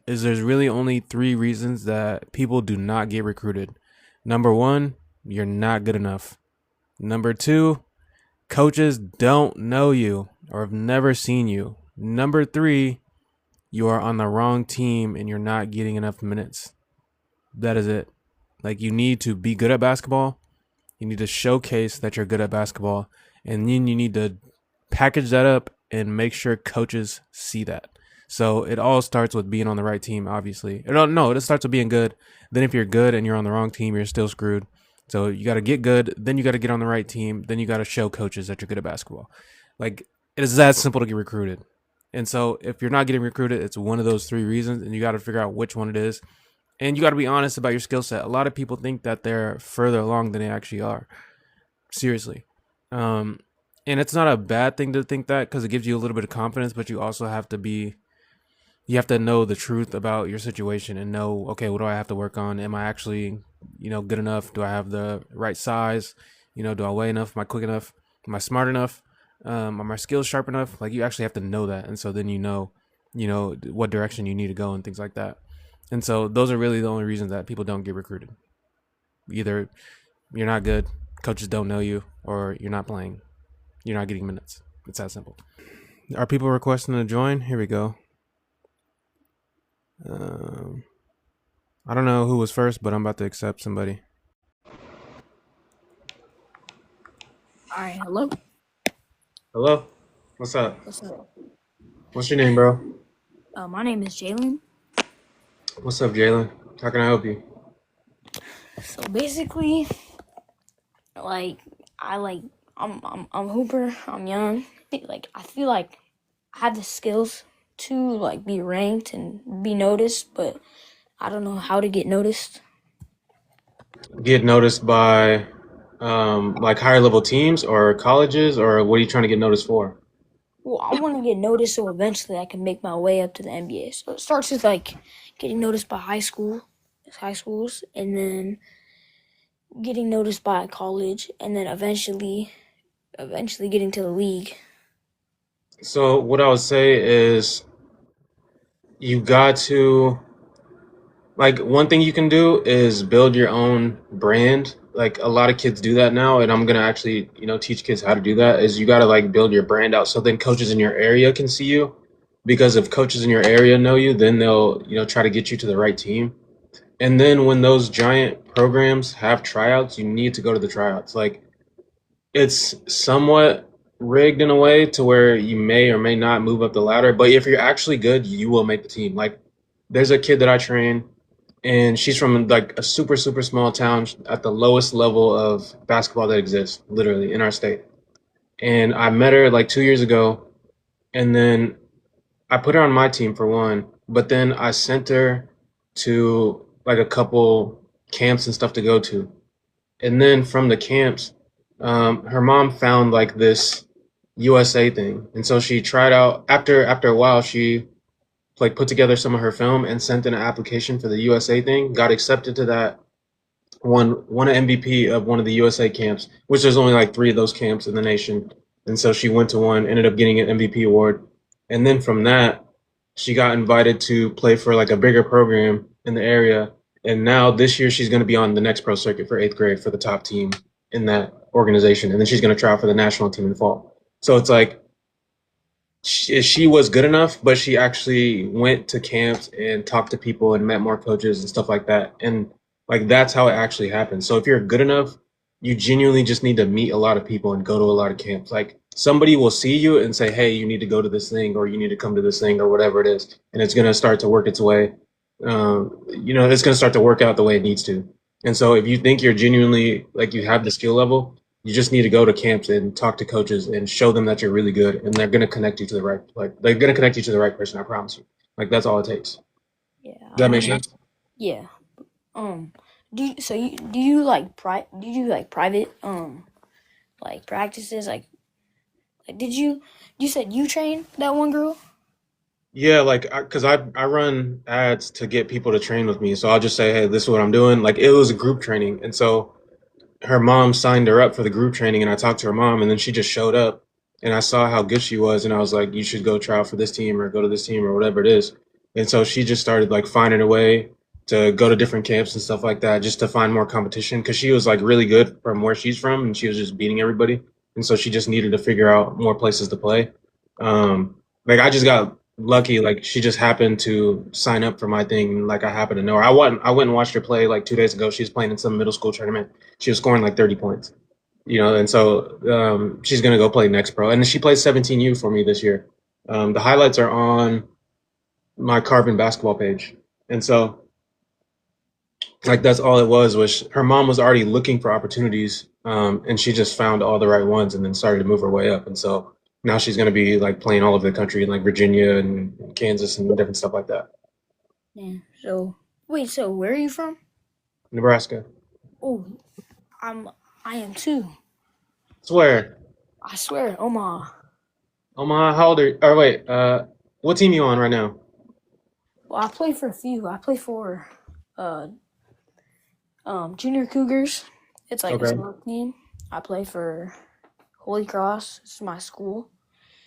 is there's really only three reasons that people do not get recruited. Number one, you're not good enough. Number two, coaches don't know you or have never seen you. Number three, you are on the wrong team and you're not getting enough minutes. That is it. Like, you need to be good at basketball. You need to showcase that you're good at basketball. And then you need to package that up and make sure coaches see that. So it all starts with being on the right team, obviously. It starts with being good. Then if you're good and you're on the wrong team, you're still screwed. So you got to get good. Then you got to get on the right team. Then you got to show coaches that you're good at basketball. Like, it is that simple to get recruited. And so if you're not getting recruited, it's one of those three reasons, and you got to figure out which one it is. And you got to be honest about your skill set. A lot of people think that they're further along than they actually are. Seriously. And it's not a bad thing to think that, because it gives you a little bit of confidence, but you also have to you have to know the truth about your situation and know, okay, what do I have to work on? Am I actually, good enough? Do I have the right size? Do I weigh enough? Am I quick enough? Am I smart enough? Are my skills sharp enough? Like, you actually have to know that. And so then what direction you need to go and things like that. And so those are really the only reasons that people don't get recruited. Either you're not good, coaches don't know you, or you're not playing. You're not getting minutes. It's that simple. Are people requesting to join? Here we go. I don't know who was first, but I'm about to accept somebody. All right, hello. Hello? What's up? What's up? What's your name, bro? My name is Jalen. What's up, Jalen? How can I help you? So basically, like I'm Hooper. I'm young. Like I feel like I have the skills to like be ranked and be noticed, but I don't know how to get noticed. Get noticed by like higher level teams or colleges, or what are you trying to get noticed for? Well, I want to get noticed so eventually I can make my way up to the NBA. So it starts with like getting noticed by high schools, and then getting noticed by college, and then eventually getting to the league. So what I would say is you got to, like, one thing you can do is build your own brand. Like, a lot of kids do that now, and I'm gonna actually, teach kids how to do that. Is you gotta like build your brand out so then coaches in your area can see you. Because if coaches in your area know you, then they'll, try to get you to the right team. And then when those giant programs have tryouts, you need to go to the tryouts. Like, it's somewhat rigged in a way to where you may or may not move up the ladder, but if you're actually good, you will make the team. Like, there's a kid that I train, and she's from like a super super small town at the lowest level of basketball that exists, literally in our state. And I met her like 2 years ago, and then I put her on my team for one, but then I sent her to like a couple camps and stuff to go to. And then from the camps, her mom found like this USA thing, and so she tried out. After a while, she like put together some of her film and sent in an application for the USA thing. Got accepted to that. Won an MVP of one of the USA camps, which there's only like three of those camps in the nation. And so she went to one, ended up getting an MVP award, and then from that, she got invited to play for like a bigger program in the area. And now this year she's going to be on the next pro circuit for eighth grade for the top team in that organization, and then she's going to try out for the national team in the fall. So it's like she was good enough, but she actually went to camps and talked to people and met more coaches and stuff like that. And like, that's how it actually happens. So if you're good enough, you genuinely just need to meet a lot of people and go to a lot of camps. Like, somebody will see you and say, hey, you need to go to this thing, or you need to come to this thing, or whatever it is. And it's going to start to work its way. It's going to start to work out the way it needs to. And so if you think you're genuinely like you have the skill level, you just need to go to camps and talk to coaches and show them that you're really good, and they're gonna connect you to the right, like they're gonna connect you to the right person. I promise you. Like, that's all it takes. Does Yeah, that I make mean, sense? yeah. Do you like private like practices like you said you trained that one girl? Yeah, like, cause I run ads to get people to train with me, so I'll just say, hey, this is what I'm doing. Like, it was a group training, and so her mom signed her up for the group training, and I talked to her mom, and then she just showed up, and I saw how good she was, and I was like, you should go try out for this team or go to this team or whatever it is. and so she just started like finding a way to go to different camps and stuff like that just to find more competition because she was like really good from where she's from and she was just beating everybody, and so she just needed to figure out more places to play. Like I just got lucky. Like she just happened to sign up for my thing. Like I happened to know her. I went and watched her play like 2 days ago. She was playing in some middle school tournament. She was scoring like 30 points. And so she's gonna go play next pro, and she plays 17U for me this year. The highlights are on my Carbon basketball page, and so like that's all it was her mom was already looking for opportunities, and she just found all the right ones, and then started to move her way up, and so now she's gonna be like playing all over the country in like Virginia and Kansas and different stuff like that. Yeah. So wait, so where are you from? Nebraska. Oh, I am too. Swear. I swear, Omaha. Omaha, how old are you? Or wait, what team you on right now? Well, I play for a few. I play for uh Junior Cougars. It's like a Okay. small team. I play for Holy Cross. It's my school.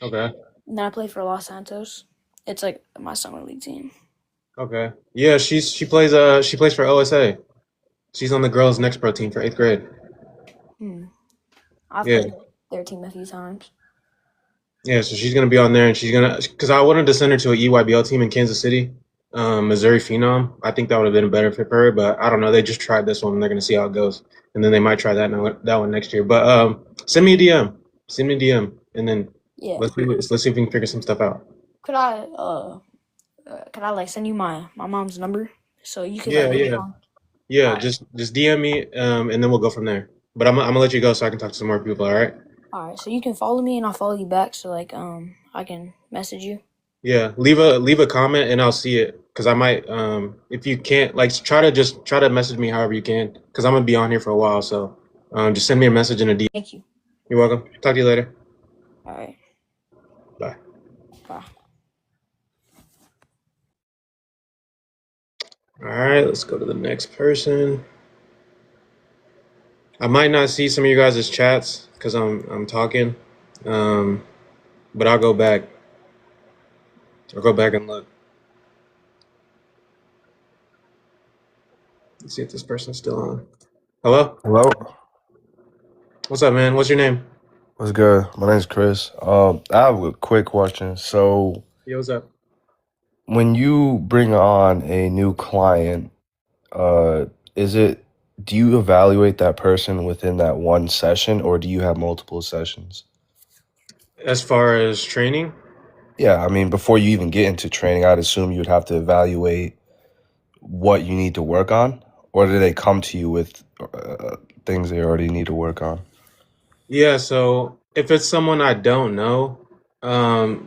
Okay. And then I play for Los Santos. It's like my summer league team. Okay. Yeah, she plays for OSA. She's on the girls next pro team for 8th grade. Hmm. I've Yeah. played their team a few times. Yeah, so she's gonna be on there, and she's gonna because I wanted to send her to a EYBL team in Kansas City, Missouri Phenom. I think that would have been a better fit for her, but I don't know. They just tried this one, and they're gonna see how it goes, and then they might try that one next year. But send me a DM, send me a DM, and then Yeah. let's see if we can figure some stuff out. Could I like send you my mom's number so you could Yeah, like yeah, respond? yeah. All right. Just DM me, and then we'll go from there. But I'm gonna let you go so I can talk to some more people. All right? All right. So you can follow me and I'll follow you back. So like I can message you. Yeah, leave a comment and I'll see it because I might if you can't like try to message me however you can because I'm gonna be on here for a while, so just send me a message in a DM. Thank you. You're welcome. Talk to you later. All right. Bye. Bye. All right, let's go to the next person. I might not see some of you guys' chats because I'm talking, um, but I'll go back. I'll go back and look. Let's see if this person's still on. Hello? Hello, What's up, man? What's your name? what's good? My name's Chris. I have a quick question. So, Yeah, what's up? when you bring on a new client, uh, is it do you evaluate that person within that one session, or do you have multiple sessions? As far as training? Yeah, I mean, before you even get into training, I'd assume you would have to evaluate what you need to work on, or do they come to you with things they already need to work on? Yeah, so if it's someone I don't know,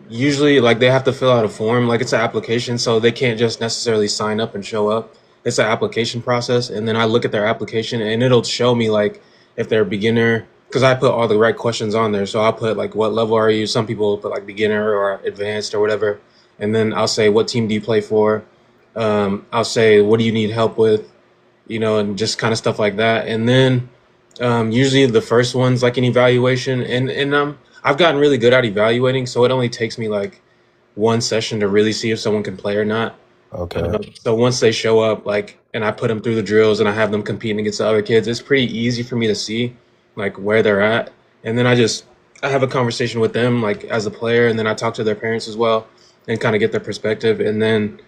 usually like they have to fill out a form, like it's an application, so they can't just necessarily sign up and show up. It's an application process, and then I look at their application and it'll show me like if they're a beginner, because I put all the right questions on there. So I'll put like what level are you? Some people put like beginner or advanced or whatever. And then I'll say what team do you play for? I'll say what do you need help with? And just kind of stuff like that. And then usually the first one's like an evaluation, and I've gotten really good at evaluating, so it only takes me like one session to really see if someone can play or not. Okay. So once they show up, like, and I put them through the drills and I have them competing against the other kids, it's pretty easy for me to see like where they're at, and then I have a conversation with them like as a player, and then I talk to their parents as well and kind of get their perspective, and then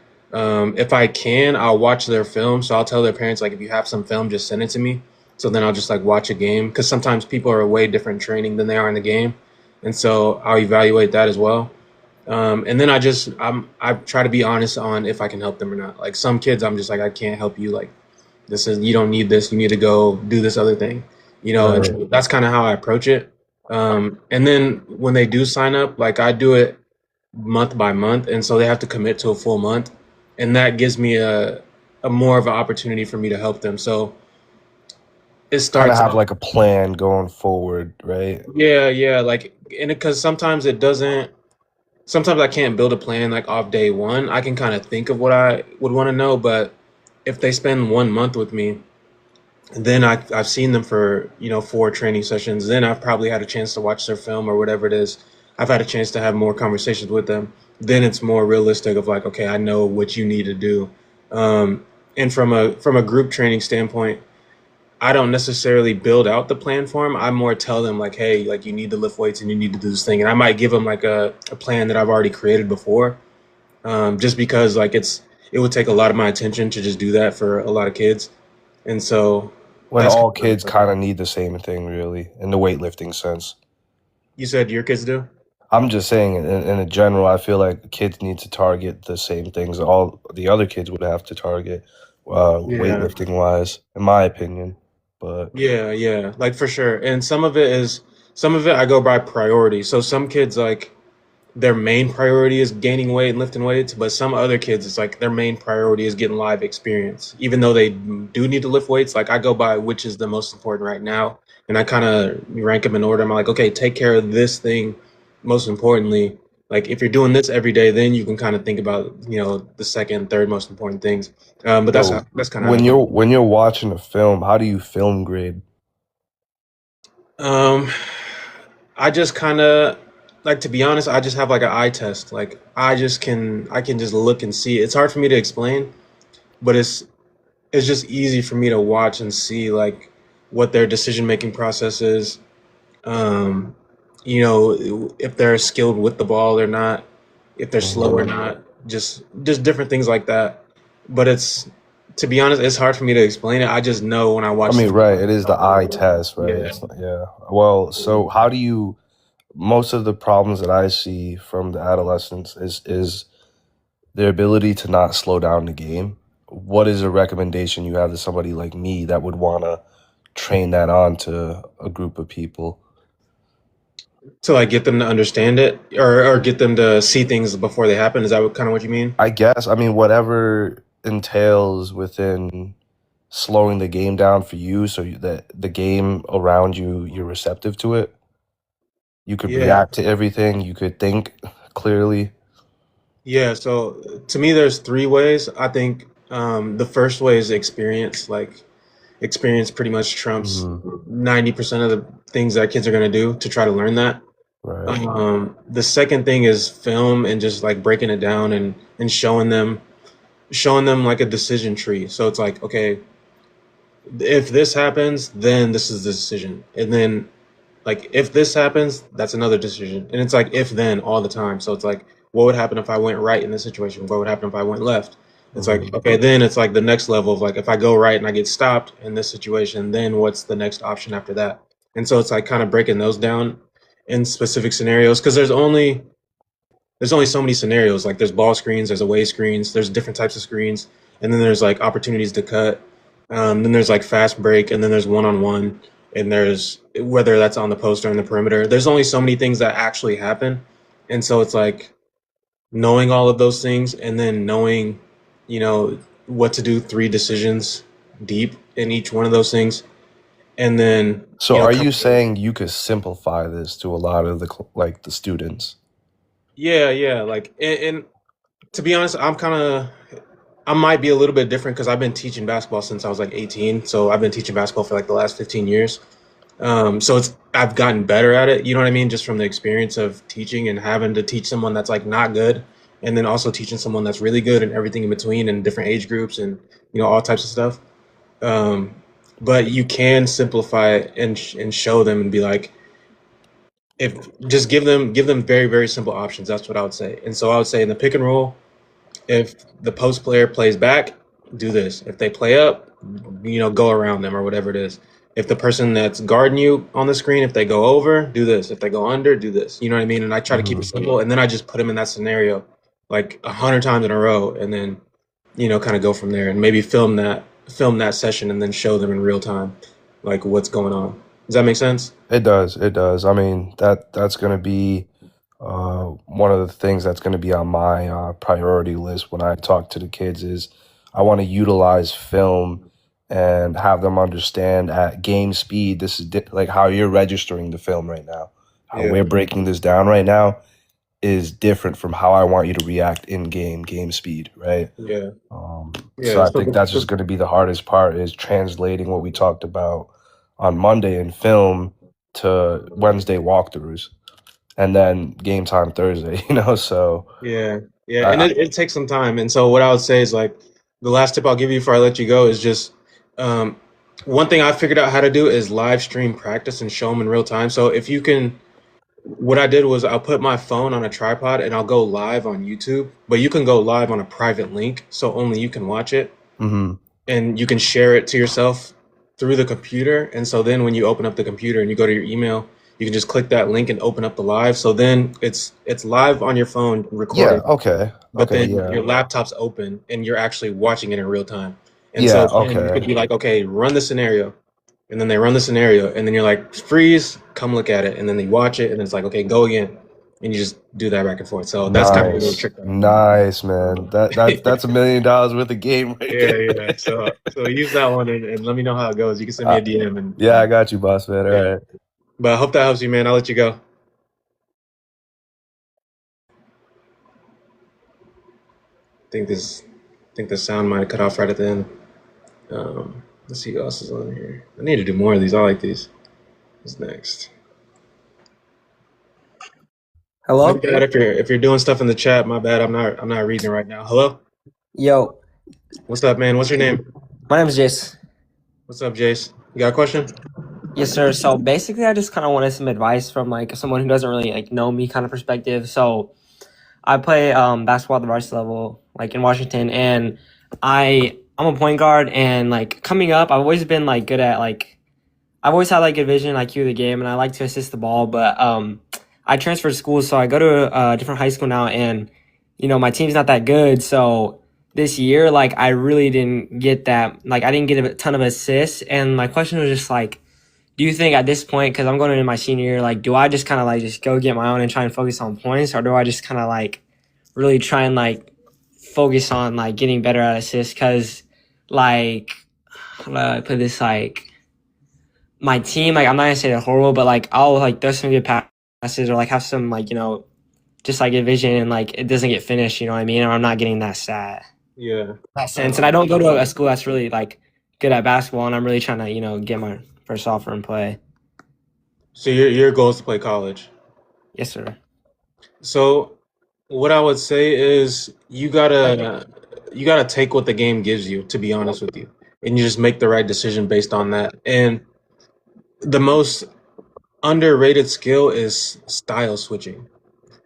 if I can, I'll watch their film. So I'll tell their parents like if you have some film, just send it to me. So then I'll just like watch a game because sometimes people are way different training than they are in the game, and so I'll evaluate that as well. And then I try to be honest on if I can help them or not. Like some kids, I'm just like I can't help you. Like this is you don't need this. You need to go do this other thing. Right. And that's kind of how I approach it. And then when they do sign up, like I do it month by month, and so they have to commit to a full month, and that gives me a more of an opportunity for me to help them. So it Kind of starts have out, like a plan going forward, right? yeah, like, and because sometimes it doesn't. Sometimes I can't build a plan like off day one. I can kind of think of what I would want to know, but if they spend 1 month with me, then I've seen them for 4 training sessions. Then I've probably had a chance to watch their film or whatever it is. I've had a chance to have more conversations with them, then it's more realistic of like, okay, I know what you need to do. And from a group training standpoint, I don't necessarily build out the plan for them. I more tell them like, hey, like you need to lift weights and you need to do this thing. And I might give them like a plan that I've already created before, just because like it would take a lot of my attention to just do that for a lot of kids. And so When that's all kind kids of, kind of need the same thing, really, in the weightlifting sense. you said your kids do. I'm just saying, in a general, I feel like kids need to target the same things all the other kids would have to target, Yeah. weightlifting wise, in my opinion. But Yeah, yeah, like for sure. And some of it I go by priority. So some kids like their main priority is gaining weight and lifting weights, but some other kids it's like their main priority is getting live experience. Even though they do need to lift weights, like I go by which is the most important right now, and I kind of rank them in order. I'm like, okay, take care of this thing most importantly. Like if you're doing this every day, then you can kind of think about, the second, third most important things. But so that's kind of how when you're watching a film, how do you film grade? Um, I just kind of like to be honest. I just have like an eye test. Like I can just look and see. It's hard for me to explain, but it's just easy for me to watch and see like what their decision making process is. Um, if they're skilled with the ball or not, if they're slow or Mhm. not, just different things like that. But it's to be honest, it's hard for me to explain it. I just know when I I watch the mean, right, it is the eye film. test, right? Yeah. It's not, yeah. Well, so how do you most of the problems that I see from the adolescents is their ability to not slow down the game. What is a recommendation you have to somebody like me that would want to train that on to a group of people? To like get them to understand it or get them to see things before they happen. Is that kind of what you mean? I guess, I mean, whatever entails within slowing the game down for you so that the game around you, you're receptive to it. You could Yeah. react to everything. You could think clearly. Yeah. So to me, there's three ways. I think the first way is experience. Like experience pretty much trumps Hmm. 90% of the things that kids are going to do to try to learn that. Right. The second thing is film and just like breaking it down and showing them like a decision tree. So it's like, okay, if this happens, then this is the decision. And then like if this happens, that's another decision. And it's like if then all the time. So it's like what would happen if I went right in this situation? What would happen if I went left? It's like Hmm. okay, then it's like the next level of like if I go right and I get stopped in this situation, then what's the next option after that? And so it's like kind of breaking those down in specific scenarios because there's only so many scenarios. Like there's ball screens, there's away screens, there's different types of screens, and then there's like opportunities to cut. Then there's like fast break, and then there's one on one, and there's whether that's on the post or in the perimeter. There's only so many things that actually happen, and so it's like knowing all of those things, and then knowing, what to do. Three decisions deep in each one of those things, and then So are you coming. saying you could simplify this to a lot of the students? Yeah, yeah. Like, and to be honest, I might be a little bit different because I've been teaching basketball since I was like 18. So I've been teaching basketball for like the last 15 years. So I've gotten better at it. You know what I mean? Just from the experience of teaching and having to teach someone that's like not good, and then also teaching someone that's really good and everything in between and different age groups and all types of stuff. Um, but you can simplify it and show them and be like, if just give them very very simple options. That's what I would say. And so I would say in the pick and roll, if the post player plays back, do this. If they play up, go around them or whatever it is. If the person that's guarding you on the screen, if they go over, do this. If they go under, do this. You know what I mean? And I try to keep it Hmm. simple, and then I just put them in that scenario like 100 times in a row, and then kind of go from there, and maybe film that session, and then show them in real time, like what's going on. Does that make sense? It does. It does. I mean, that's going to be one of the things that's going to be on my priority list when I talk to the kids is I want to utilize film and have them understand at game speed. This is like how you're registering the film right now. How Yeah, we're breaking this down right now is different from how I want you to react in game speed, right? yeah, So yeah. I think that's just going to be the hardest part is translating what we talked about on Monday in film to Wednesday walkthroughs. and then game time Thursday. So Yeah, yeah, and I it takes some time. And so what I would say is like the last tip I'll give you before I let you go is just um, one thing I figured out how to do is live stream practice and show them in real time. So if you can, what I did was I'll put my phone on a tripod and I'll go live on YouTube, but you can go live on a private link, so only you can watch it hmm and you can share it to yourself through the computer. And so then when you open up the computer and you go to your email, you can just click that link and open up the live. So then it's live on your phone yeah, recorded, okay. but Okay, then yeah. your laptop's open and you're actually watching it in real time. And Yeah, so then you okay. could be like, okay, run the scenario. And then they run the scenario and then you're like, freeze, come look at it. And then they watch it and then it's like, okay, go again. And you just do that back and forth. So that's kind of a little Nice. trick that I learned. Nice, man. That's $1 million worth of game right Yeah, there. yeah. So use that one and let me know how it goes. You can send me Uh, a DM yeah, I got you, boss man. All yeah. right. But I hope that helps you, man. I'll let you go. I think the sound might have cut off right at the end. Let's see who else is on here. I need to do more of these. I like these. What's next? My Hello? bad if you're doing stuff in the chat. My bad. I'm not reading it right now. Hello. Yo, What's up, man? What's your name? my name is Jace. What's up, Jace? You got a question? Yes, sir. So basically, I just kind of wanted some advice from like someone who doesn't really like know me kind of perspective. So I play basketball at the varsity level, like in Washington, and I'm a point guard. And like coming up, I've always been like good at like I've always had like good vision, IQ of the game, and I like to assist the ball. But I transferred schools, so I go to a different high school now, and my team's not that good. So this year, like I really didn't get that. Like I didn't get a ton of assists, and my question was just like, do you think at this point, because I'm going into my senior year, like do I just kind of like just go get my own and try and focus on points, or do I just kind of like really try and like focus on like getting better at assists? Because like how do I put this like my team, like I'm not gonna say they're horrible, but like I'll like throw some good passes or like have some like just like a vision and like it doesn't get finished, you know what I mean? Or I'm not getting that stat Yeah. that sense. And I don't go to a school that's really like good at basketball, and I'm really trying to get my first offer and play. So your goal is to play college. Yes, sir. So what I would say is you gotta take what the game gives you, to be honest with you, and you just make the right decision based on that. And the most underrated skill is style switching.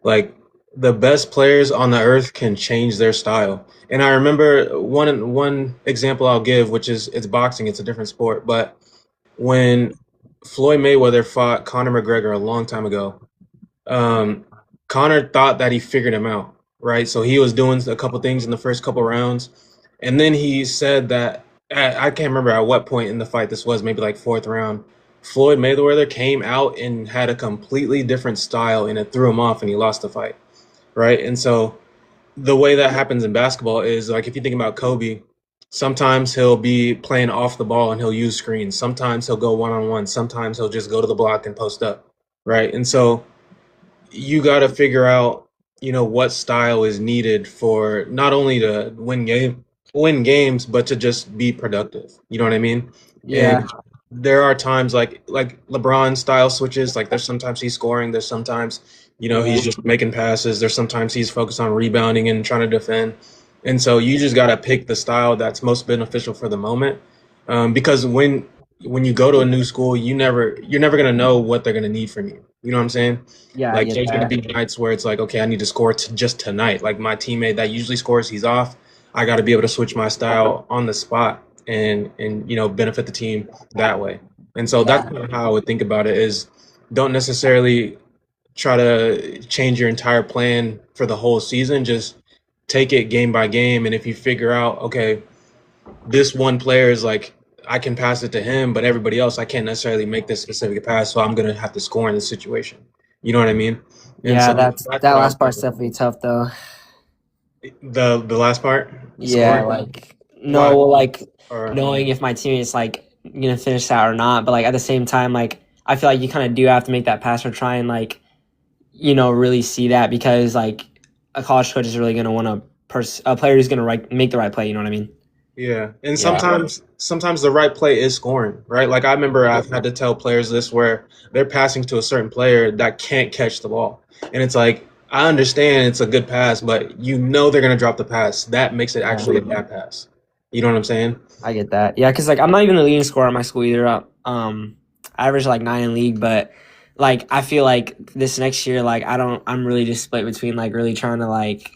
Like the best players on the earth can change their style. And I remember one example I'll give, which is it's boxing, it's a different sport, but when Floyd Mayweather fought Conor McGregor a long time ago, um, Conor thought that he figured him out, right? So he was doing a couple things in the first couple rounds, and then he said that I can't remember at what point in the fight this was, maybe like fourth round. Floyd Mayweather came out and had a completely different style, and it threw him off, and he lost the fight, right? And so the way that happens in basketball is like if you think about Kobe, sometimes he'll be playing off the ball and he'll use screens. Sometimes he'll go one on one. Sometimes he'll just go to the block and post up, right? And so you got to figure out, what style is needed for not only to win games, but to just be productive. You know what I mean? Yeah. And there are times like LeBron style switches. Like there's sometimes he's scoring. There's sometimes he's just making passes. There's sometimes he's focused on rebounding and trying to defend. And so you just got to pick the style that's most beneficial for the moment, because when you go to a new school, you're never gonna know what they're gonna need from you. You know what I'm saying? Yeah, I Like get there's gonna that. be nights where it's like, okay, I need to score just tonight. Like my teammate that usually scores, he's off. I got to be able to switch my style on the spot and benefit the team that way. And so that's Yeah. kind of how I would think about it. Is don't necessarily try to change your entire plan for the whole season. Just take it game by game. And if you figure out, okay, this one player is like, I can pass it to him, but everybody else, I can't necessarily make this specific pass, so I'm gonna have to score in this situation. You know what I mean? And Yeah, so that that's what I last would think part's about. definitely tough though. The last part, Yeah, scoring. like Why? no, like Or knowing if my teammate's like gonna finish that or not, but like at the same time, like I feel like you kind of do have to make that pass or try and like really see that, because like a college coach is really gonna want a player who's gonna make the right play. You know what I mean? Yeah, and Yeah. sometimes the right play is scoring, right? Like I remember I've had to tell players this where they're passing to a certain player that can't catch the ball. And it's like I understand it's a good pass, but you know they're gonna drop the pass. That makes it actually a bad pass. You know what I'm saying? I get that. Yeah, because like I'm not even a leading scorer at my school either. I average like 9 in league, but like I feel like this next year, like I'm really just split between like really trying to like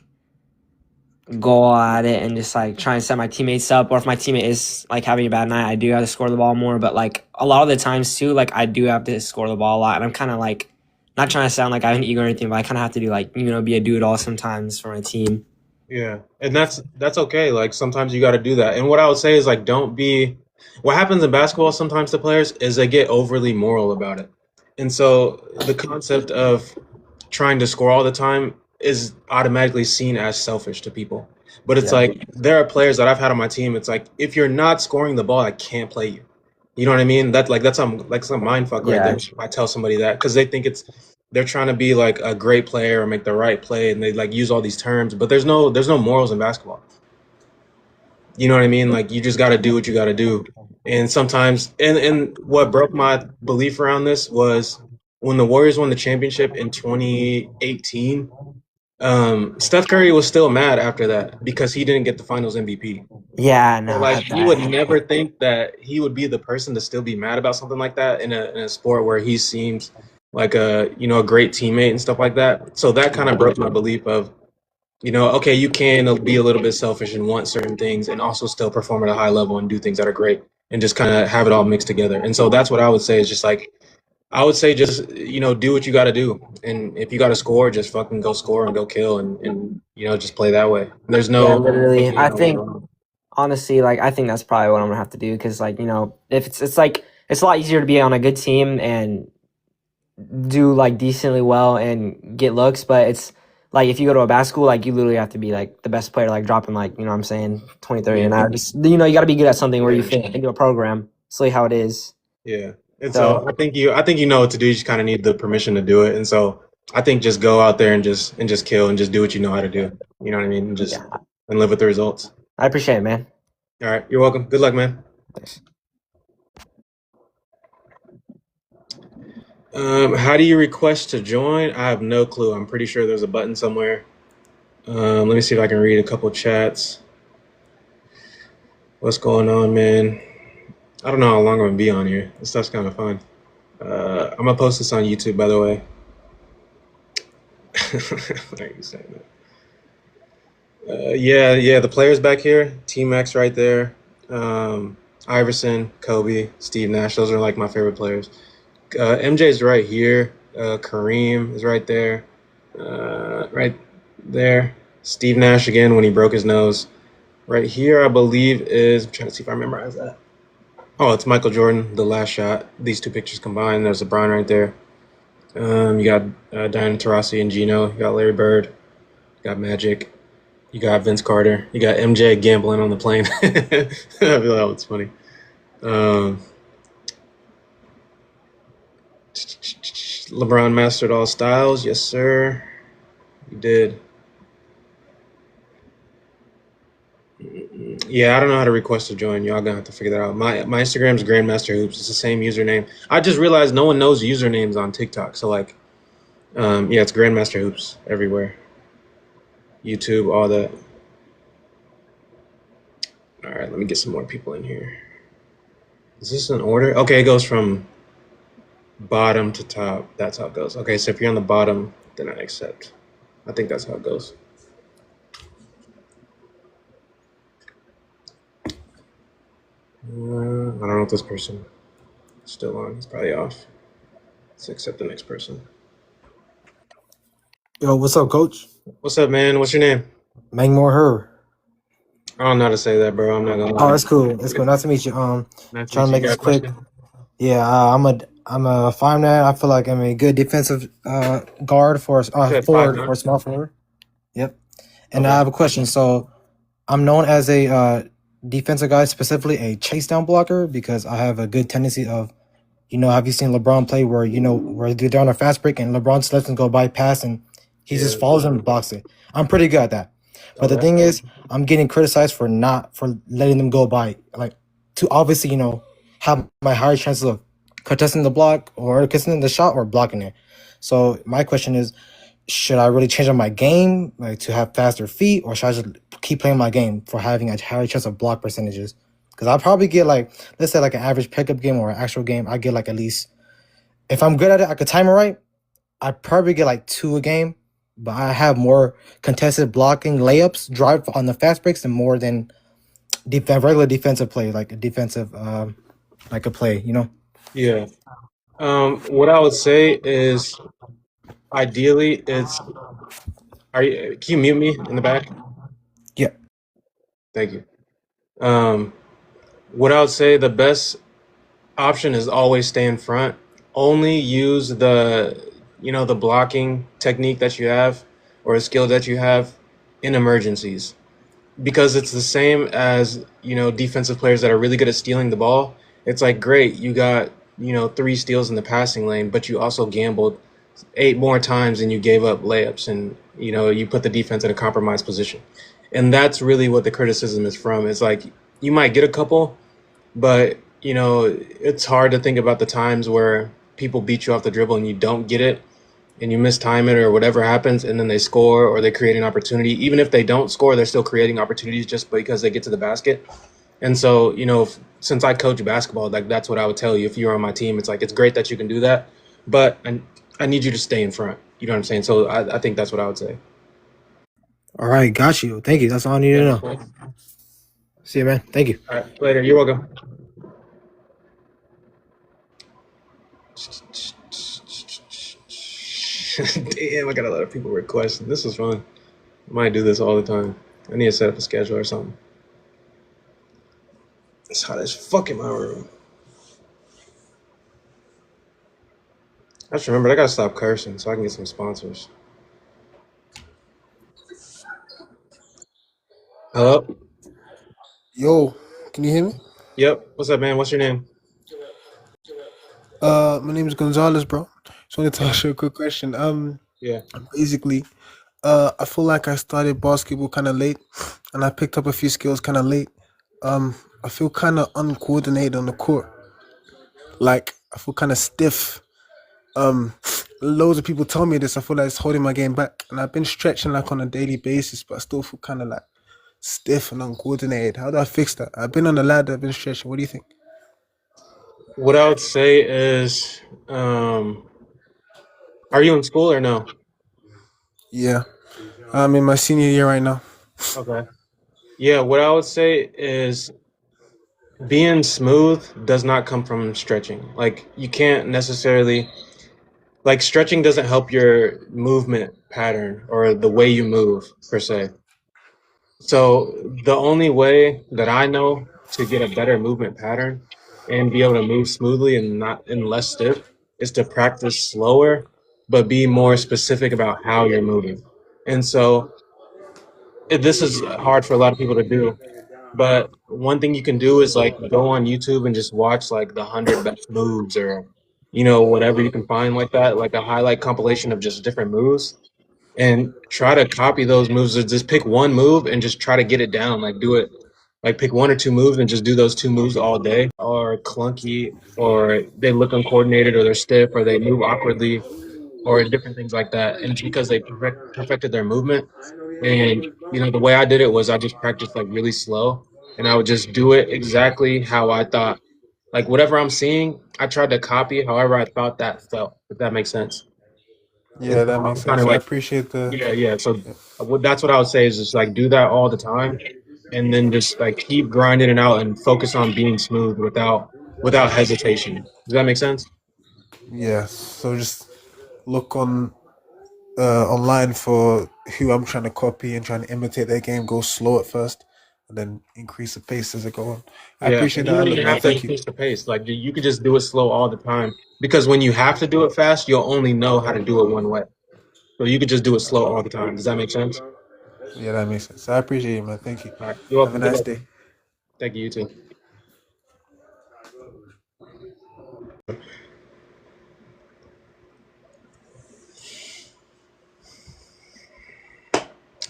go at it and just like try and set my teammates up, or if my teammate is like having a bad night, I do have to score the ball more. But like a lot of the times too, like I do have to score the ball a lot, and I'm kind of like not trying to sound like I have an ego or anything, but I kind of have to do like be a do-it-all sometimes for my team. Yeah, and that's okay. Like sometimes you got to do that. And what I would say is like don't be. What happens in basketball sometimes to players is they get overly moral about it, and so the concept of trying to score all the time is automatically seen as selfish to people. But it's Yeah. like there are players that I've had on my team. It's like if you're not scoring the ball, I can't play you. You know what I mean? That's some mind fuck right Yeah. there. If I tell somebody that because they think they're trying to be like a great player or make the right play, and they like use all these terms. But there's no morals in basketball. You know what I mean? Like you just got to do what you got to do. And sometimes, and what broke my belief around this was when the Warriors won the championship in 2018. Steph Curry was still mad after that because he didn't get the Finals MVP. Yeah, So, no, like you would never think that he would be the person to still be mad about something like that in a sport where he seems like a great teammate and stuff like that. So that kind of broke my belief of okay, you can be a little bit selfish and want certain things and also still perform at a high level and do things that are great and just kind of have it all mixed together. And so that's what I would say is just like, I would say just, do what you got to do. And if you got to score, just fucking go score and go kill and just play that way. There's no, Yeah, literally. I think wrong. honestly, like I think that's probably what I'm gonna have to do because like if it's like it's a lot easier to be on a good team and do like decently well and get looks, but it's like if you go to a bad school, like you literally have to be like the best player, like dropping like what I'm saying 20, 30 an hour. Just you got to be good at something where you fit into a program. It's really how it is. Yeah. And so I think you know what to do. You just kind of need the permission to do it. And so I think just go out there and just kill and just do what you know how to do. You know what I mean? And live with the results. I appreciate it, man. All right. You're welcome. Good luck, man. Thanks. How do you request to join? I have no clue. I'm pretty sure there's a button somewhere. Let me see if I can read a couple chats. What's going on, man? I don't know how long I'm gonna be on here. This stuff's kind of fun. I'm gonna post this on YouTube, by the way. Why are you saying that? Yeah, the players back here. T-Max right there. Iverson, Kobe, Steve Nash. Those are like my favorite players. MJ's right here. Kareem is right there. Right there. Steve Nash again when he broke his nose. Right here, I believe is. I'm trying to see if I memorize that. Oh, it's Michael Jordan, The Last Shot. These two pictures combined. There's LeBron right there. You got Diana Taurasi and Gino. You got Larry Bird. You got Magic. You got Vince Carter. You got MJ gambling on the plane. I feel that was funny. LeBron mastered all styles. Yes, sir. You did. Yeah, I don't know how to request to join. Y'all gonna have to figure that out. My Instagram's Grandmaster Hoops. It's the same username. I just realized no one knows usernames on TikTok. So like, yeah, it's Grandmaster Hoops everywhere. YouTube, all that. All right, let me get some more people in here. Is this an order? Okay, it goes from bottom to top. That's how it goes. Okay, so if you're on the bottom, then I accept. I think that's how it goes. I don't know if this person is still on. He's probably off. Let's accept the next person. Yo, what's up, coach? What's up, man? What's your name? Mangmore Her. I don't know how to say that, bro. I'm not gonna lie. Oh, that's cool. That's cool. Nice to meet you. Nice Trying to make meet you. this Got a quick. question? Yeah, I'm a 5'9". I feel like I'm a good defensive guard for said forward 5'9"? or small forward. Yep. And Okay. I have a question. So I'm known as a defensive guy, specifically a chase down blocker, because I have a good tendency of, have you seen LeBron play where where they're on a fast break and LeBron just lets him go bypass and he just Yeah. follows him and blocks it. I'm pretty good at that. But the Okay. thing is, I'm getting criticized for letting them go by, like, to obviously, have my higher chances of contesting the block or contesting the shot or blocking it. So my question is, should I really change up my game, like, to have faster feet, or should I just keep playing my game for having a higher chance of block percentages? Because I'll probably get, like, let's say like an average pickup game or an actual game, I get like at least, if I'm good at it, I could time it right. I probably get like 2 a game, but I have more contested blocking layups, drive on the fast breaks, than more than regular defensive play, like a defensive, like a play, Yeah. What I would say is ideally can you mute me in the back? Yeah. Thank you. What I would say the best option is always stay in front. Only use the blocking technique that you have or a skill that you have in emergencies. Because it's the same as, defensive players that are really good at stealing the ball. It's like, great, you got, 3 steals in the passing lane, but you also gambled 8 more times and you gave up layups and, you put the defense in a compromised position. And that's really what the criticism is from. It's like, you might get a couple, but, it's hard to think about the times where people beat you off the dribble and you don't get it and you mistime it or whatever happens, and then they score or they create an opportunity. Even if they don't score, they're still creating opportunities just because they get to the basket. And so, since I coach basketball, like, that's what I would tell you if you're on my team. It's like, it's great that you can do that, but I need you to stay in front. You know what I'm saying? So I think that's what I would say. All right, got you. Thank you. That's all I need to know. Cool. See you, man. Thank you. All right, later. You're welcome. Damn, I got a lot of people requesting. This is fun. I might do this all the time. I need to set up a schedule or something. It's hot as fuck in my room. I just remembered I gotta stop cursing so I can get some sponsors. Hello? Yo, can you hear me? Yep. What's up, man? What's your name? My name is Gonzalez, bro. Just wanted to ask you a quick question. Yeah. Basically, I feel like I started basketball kind of late, and I picked up a few skills kind of late. I feel kind of uncoordinated on the court. Like I feel kind of stiff. Loads of people tell me this. I feel like it's holding my game back, and I've been stretching like on a daily basis, but I still feel kind of like stiff and uncoordinated. How do I fix that? I've been on the ladder, I've been stretching. What do you think? What I would say is, are you in school or no? Yeah, I'm in my senior year right now. Okay. Yeah, what I would say is being smooth does not come from stretching. Like, you can't necessarily, like, stretching doesn't help your movement pattern or the way you move per se. So the only way that I know to get a better movement pattern and be able to move smoothly and less stiff is to practice slower, but be more specific about how you're moving. And so this is hard for a lot of people to do, but one thing you can do is like go on YouTube and just watch like the 100 best moves or whatever you can find like that, like a highlight compilation of just different moves and try to copy those moves or just pick one move and just try to get it down. Like do it, like pick 1 or 2 moves and just do those 2 moves all day, or clunky, or they look uncoordinated, or they're stiff, or they move awkwardly, or different things like that. And it's because they perfected their movement. And the way I did it was I just practiced like really slow, and I would just do it exactly how I thought. Like whatever I'm seeing, I tried to copy however I thought that felt. If that makes sense. And Yeah, that so makes I'm kind sense. of I like, appreciate the. yeah. So that's what I would say is just like do that all the time, and then just like keep grinding it out and focus on being smooth without hesitation. Does that make sense? Yeah, so just look on online for who I'm trying to copy and trying to imitate their game. Go slow at first, and then increase the pace as I go on. I Yeah, appreciate and you that, don't Alan, even man. have to Thank you. increase the pace. Like you could just do it slow all the time because when you have to do it fast, you'll only know how to do it one way. So you could just do it slow all the time. Does that make sense? Yeah, that makes sense. I appreciate you, man. Thank you. All right. You're Have a welcome. Good nice luck. day. Thank you. You too.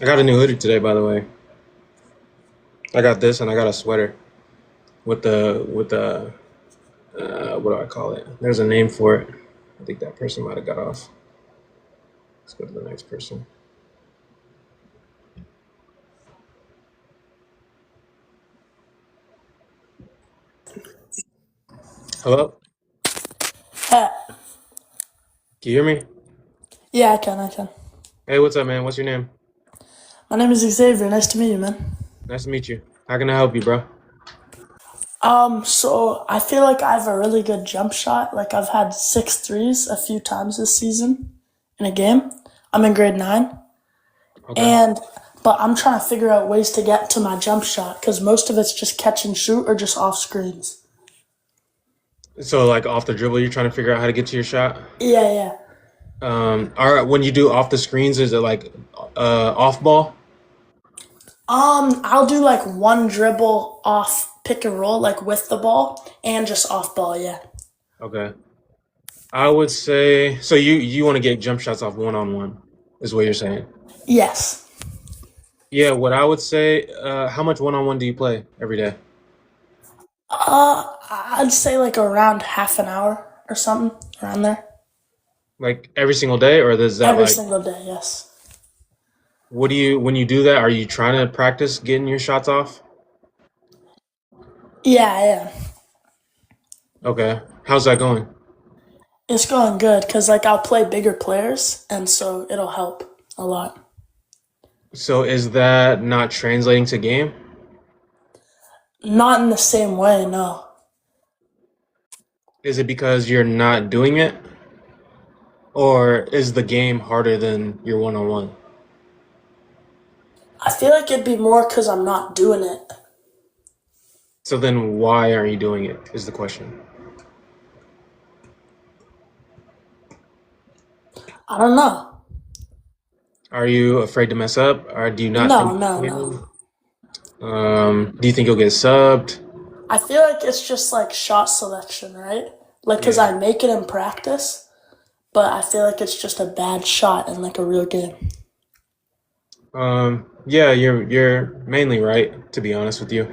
I got a new hoodie today, by the way. I got this and I got a sweater with the what do I call it? There's a name for it. I think that person might have got off. Let's go to the next person. Hello? Uh, Can you hear me? yeah, I can. Hey, what's up, man? What's your name? My name is Xavier. Nice to meet you, man. Nice to meet you. How can I help you, bro? So I feel like I have a really good jump shot. Like I've had 6 threes a few times this season in a game. I'm in grade 9, Okay. and but I'm trying to figure out ways to get to my jump shot because most of it's just catch and shoot or just off screens. So, like off the dribble, you're trying to figure out how to get to your shot. Yeah, yeah. All right. When you do off the screens, is it like off ball? I'll do like one dribble off pick and roll, like with the ball, and just off ball. Yeah. Okay. I would say so. You want to get jump shots off one on one, is what you're saying? Yes. Yeah. What I would say. How much one on one do you play every day? I'd say like around half an hour or something around there. Like every single day, or is that Every like single day, yes. what do you when you do that? Are you trying to practice getting your shots off? Yeah, I am. Okay. How's that going? It's going good because like I'll play bigger players, and so it'll help a lot. So is that not translating to game? Not in the same way, no. Is it because you're not doing it? Or is the game harder than your one on one? I feel like it'd be more because I'm not doing it. So then why aren't you doing it is the question. I don't know. Are you afraid to mess up? Or do you not No, think no, you no. can? Do you think you'll get subbed? I feel like it's just like shot selection, right? Like, because Yeah. I make it in practice, but I feel like it's just a bad shot in like a real game. Yeah, you're mainly right, to be honest with you.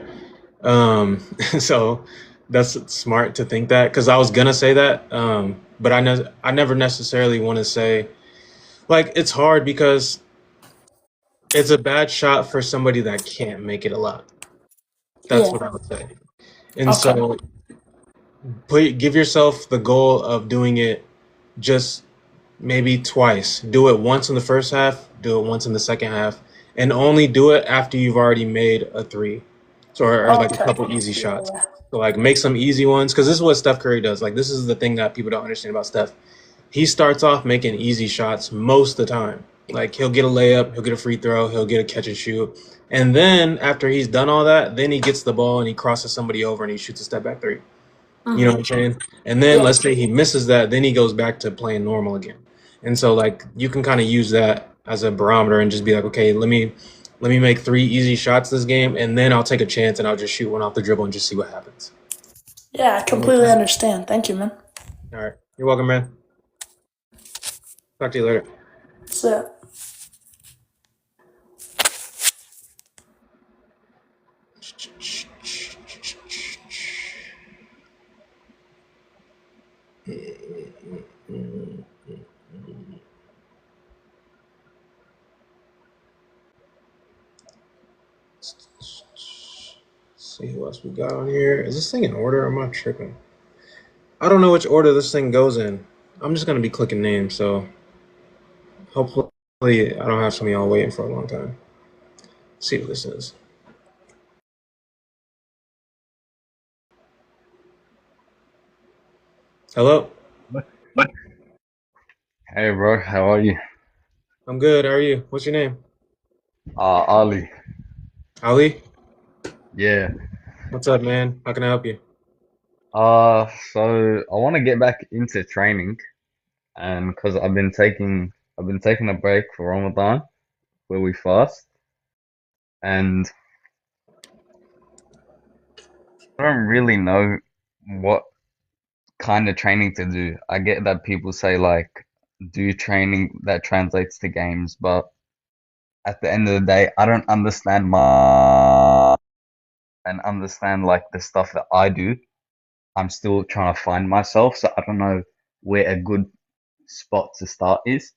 Um, so that's smart to think that because I was gonna say that, but I never necessarily want to say like it's hard because it's a bad shot for somebody that can't make it a lot. That's Yeah. what I would say. And Okay. so give yourself the goal of doing it just maybe twice. Do it once in the first half, do it once in the second half, and only do it after you've already made a three. So or like a Okay. couple easy Yeah, shots. yeah. So like make some easy ones because this is what Steph Curry does. Like this is the thing that people don't understand about Steph. He starts off making easy shots most of the time. Like he'll get a layup, he'll get a free throw, he'll get a catch and shoot. And then after he's done all that, then he gets the ball and he crosses somebody over and he shoots a step back three. You know what I'm saying? And then Yeah. let's say he misses that, then he goes back to playing normal again. And so like you can kind of use that as a barometer and just be like, okay, let me make three easy shots this game, and then I'll take a chance and I'll just shoot one off the dribble and just see what happens. Yeah, I completely understand. Thank you, man. All right, you're welcome, man. Talk to you later. So, See who else we got on here. Is this thing in order? Am I tripping? I don't know which order this thing goes in. I'm just gonna be clicking names, so hopefully I don't have some of y'all waiting for a long time. Let's see what this is. Hello, Hey bro, how are you? I'm good. How are you? What's your name? Ali. Ali. Yeah. What's up, man? How can I help you? So I want to get back into training, and because I've been taking a break for Ramadan, where we fast, and I don't really know what kind of training to do. I get that people say like do training that translates to games, but at the end of the day, I don't understand my and understand like the stuff that I do. I'm still trying to find myself, so I don't know where a good spot to start is.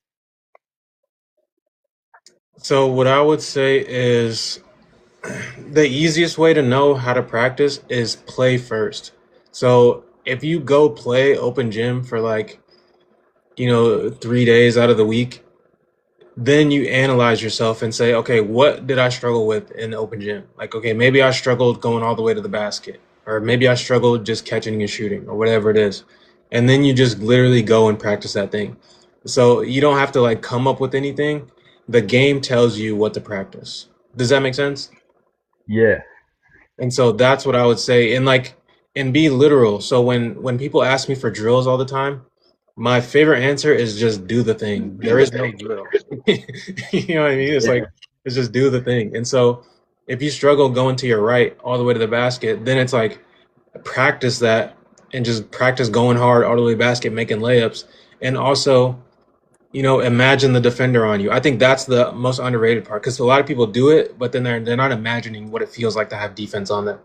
So what I would say is the easiest way to know how to practice is play first. So if you go play open gym for like, 3 days out of the week, then you analyze yourself and say, okay, what did I struggle with in the open gym? Like, okay, maybe I struggled going all the way to the basket, or maybe I struggled just catching and shooting, or whatever it is. And then you just literally go and practice that thing. So you don't have to like come up with anything. The game tells you what to practice. Does that make sense? Yeah, And so that's what I would say. And be literal. So when people ask me for drills all the time, my favorite answer is just do the thing. There is no drill. You know what I mean? It's like yeah, it's just do the thing. And so if you struggle going to your right all the way to the basket, then it's like practice that and just practice going hard all the way to the basket, making layups. And also, imagine the defender on you. I think that's the most underrated part because a lot of people do it, but then they're not imagining what it feels like to have defense on them.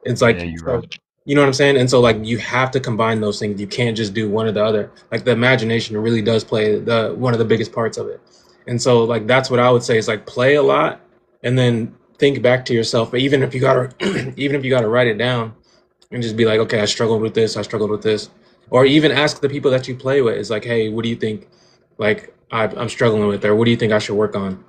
It's yeah, like, you're so, right. you know what I'm saying? And so like you have to combine those things. You can't just do one or the other. Like the imagination really does play the one of the biggest parts of it. And so like that's what I would say is like play a lot and then think back to yourself. But even if you gotta even if you gotta write it down and just be like, okay, I struggled with this, I struggled with this. Or even ask the people that you play with, is like, hey, what do you think like I'm struggling with, or what do you think I should work on?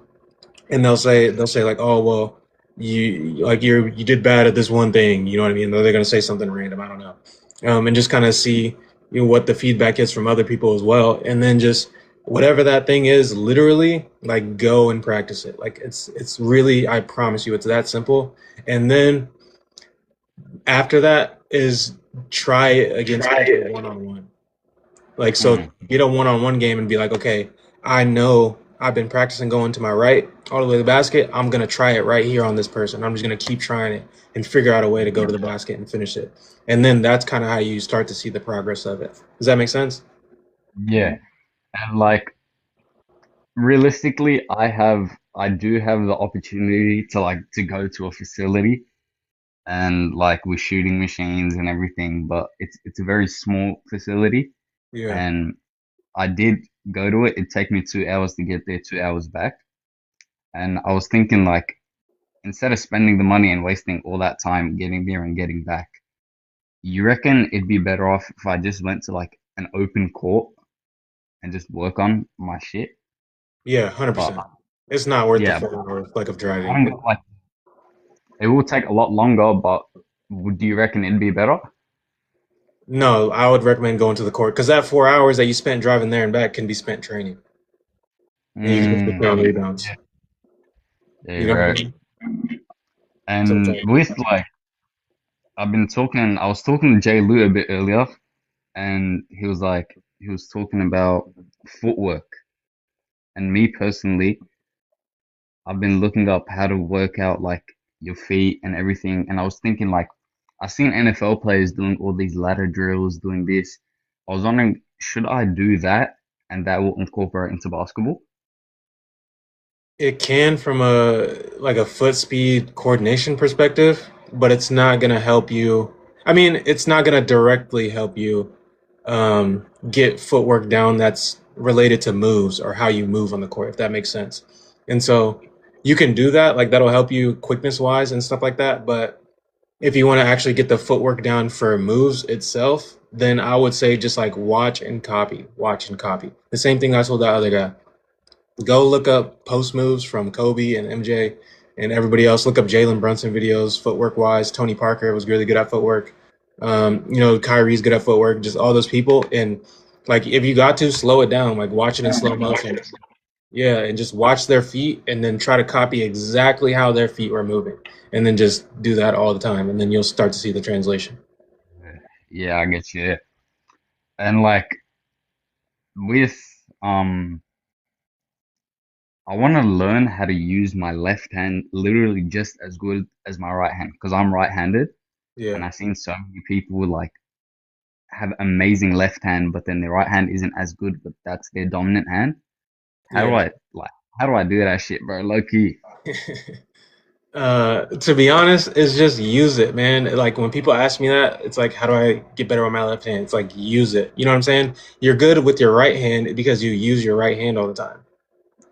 And they'll say like, oh well, you did bad at this one thing, you know what I mean? Or they're gonna say something random, I don't know, and just kind of see what the feedback is from other people as well, and then just whatever that thing is, literally like go and practice it. Like it's really, I promise you, it's that simple. And then after that is try it against people one on one. Like, so Mm, get a one-on-one game and be like, okay, I know I've been practicing going to my right all the way to the basket. I'm gonna try it right here on this person. I'm just gonna keep trying it and figure out a way to go to the basket and finish it. And then that's kind of how you start to see the progress of it. Does that make sense? yeah, and like realistically, I do have the opportunity to like to go to a facility and like with shooting machines and everything, but it's a very small facility, Yeah. and I did go to it. It'd take me 2 hours to get there, 2 hours back, and I was thinking like instead of spending the money and wasting all that time getting there and getting back, you reckon it'd be better off if I just went to like an open court and just work on my shit? Yeah, But 100%. It's not worth the yeah, 4 hours like of I'm driving. like it will take a lot longer, but do you reckon it'd be better? No, I would recommend going to the court because that 4 hours that you spent driving there and back can be spent training, and you can just get Mm, your own rebounds. yeah, yeah, You you're know what I right. mean? So it's And like, with like I was talking to Jay Lou a bit earlier, and he was talking about footwork. And me personally, I've been looking up how to work out like your feet and everything. And I was thinking like I've seen NFL players doing all these ladder drills, doing this. I was wondering, should I do that and that will incorporate into basketball? it can from a foot speed coordination perspective, but it's not gonna help you. I mean, it's not gonna directly help you get footwork down that's related to moves or how you move on the court, if that makes sense. And so you can do that, like that'll help you quickness wise and stuff like that. But if you want to actually get the footwork down for moves itself, then I would say just like watch and copy, watch and copy. The same thing I told that other guy. Go look up post moves from Kobe and MJ and everybody else. Look up Jalen Brunson videos, footwork wise. Tony Parker was really good at footwork. Kyrie's good at footwork. Just all those people. And like, if you got to slow it down, like watch it in slow motion. Yeah, and just watch their feet, and then try to copy exactly how their feet were moving, and then just do that all the time, and then you'll start to see the translation. Yeah, I get you. And like with um I want to learn how to use my left hand literally just as good as my right hand because I'm right-handed and Yeah, I've seen so many people like have amazing left hand but then their right hand isn't as good but that's their dominant hand. How do yeah. I like How do I do that shit, bro? Low key. To be honest, it's just use it, man. Like when people ask me that, it's like, how do I get better with my left hand? It's like use it. You know what I'm saying? You're good with your right hand because you use your right hand all the time.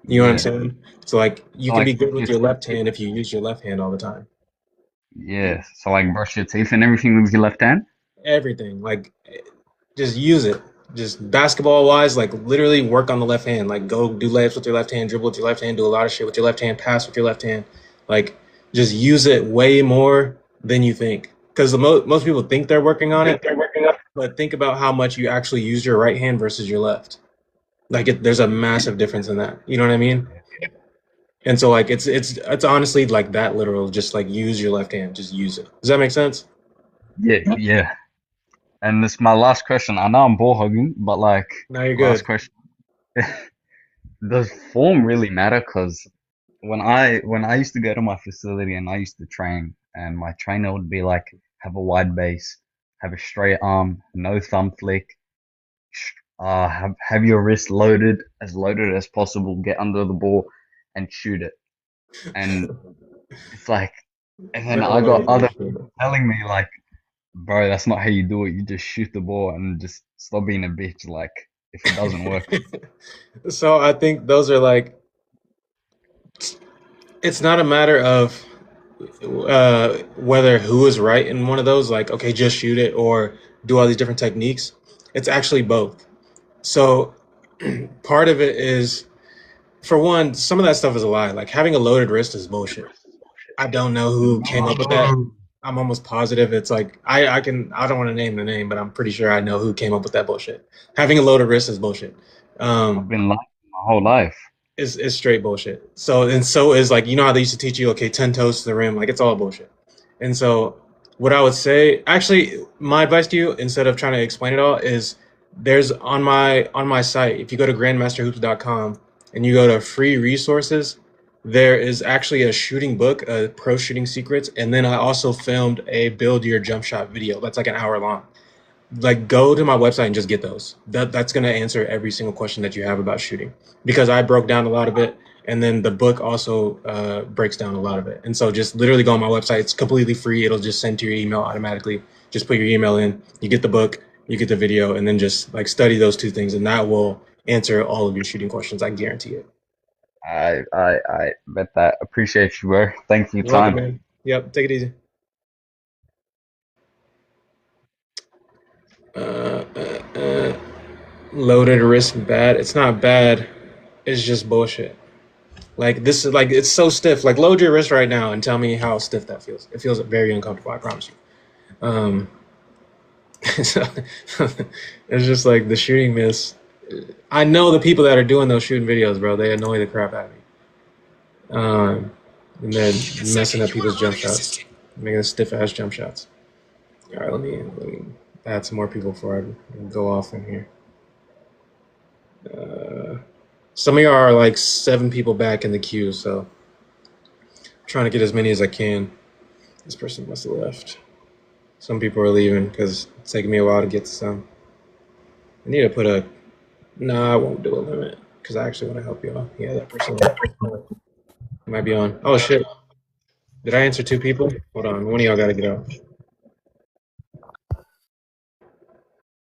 You know what I'm Yeah. saying? So like you So can like be good if you with your left hand if you use your left hand all the time. yeah, so like brush your teeth and everything with your left hand. Everything. Like just use it. Just basketball wise, like literally work on the left hand. Like go do layups with your left hand, dribble with your left hand, do a lot of shit with your left hand, pass with your left hand. Like just use it way more than you think. Because most people think they're working on it, but think about how much you actually use your right hand versus your left. Like there's a massive difference in that. You know what I mean? And so like it's honestly like that literal. Just like use your left hand. Just use it. Does that make sense? Yeah, yeah. And this is my last question. I know I'm ball hogging, but like Now you're last good. question. Does form really matter? Because when I used to go to my facility and I used to train, and my trainer would be like, have a wide base, have a straight arm, no thumb flick, have your wrist loaded as possible, get under the ball and shoot it. And it's like, and then I got other people telling me like, bro, that's not how you do it. You just shoot the ball and just stop being a bitch. Like if it doesn't work, So I think those are like it's not a matter of whether who is right in one of those, like okay, just shoot it or do all these different techniques. It's actually both. So part of it is, for one, some of that stuff is a lie. Like having a loaded wrist is bullshit. I don't know who came up with that. I'm almost positive it's like I don't want to name the name, but I'm pretty sure I know who came up with that bullshit. Having a loaded wrist is bullshit. I've been lying my whole life. Is straight bullshit. So and so is like, you know how they used to teach you, okay, 10 toes to the rim, like it's all bullshit. And so what I would say, actually, my advice to you, instead of trying to explain it all, is there's on my site, if you go to grandmasterhoops.com and you go to free resources, there is actually a shooting book, pro shooting secrets, and then I also filmed a build your jump shot video that's like an hour long. Like go to my website and just get those. That's going to answer every single question that you have about shooting, because I broke down a lot of it, and then the book also breaks down a lot of it. And so just literally go on my website. It's completely free. It'll just send to your email automatically. Just put your email in, you get the book, you get the video, and then just like study those two things, and that will answer all of your shooting questions. I guarantee it. I bet that. Appreciate you, bro. Thanks for your You're welcome, time. man. Yep, take it easy. Uh, uh, uh, Loaded wrist bad. It's not bad. It's just bullshit. Like this is like it's so stiff. Like load your wrist right now and tell me how stiff that feels. It feels very uncomfortable. I promise you. So it's just like the shooting miss. I know the people that are doing those shooting videos, bro. They annoy the crap out of me. And then messing up people's jump shots, making stiff ass jump shots. All right, let me add some more people before I go off in here. Some of y'all are like 7 people back in the queue, so I'm trying to get as many as I can. This person must have left. Some people are leaving because it's taking me a while to get to some. I need to put a. No, I won't do a limit because I actually want to help y'all. Yeah, that person might be on. Oh shit! Did I answer 2 people? Hold on, one of y'all got to get out.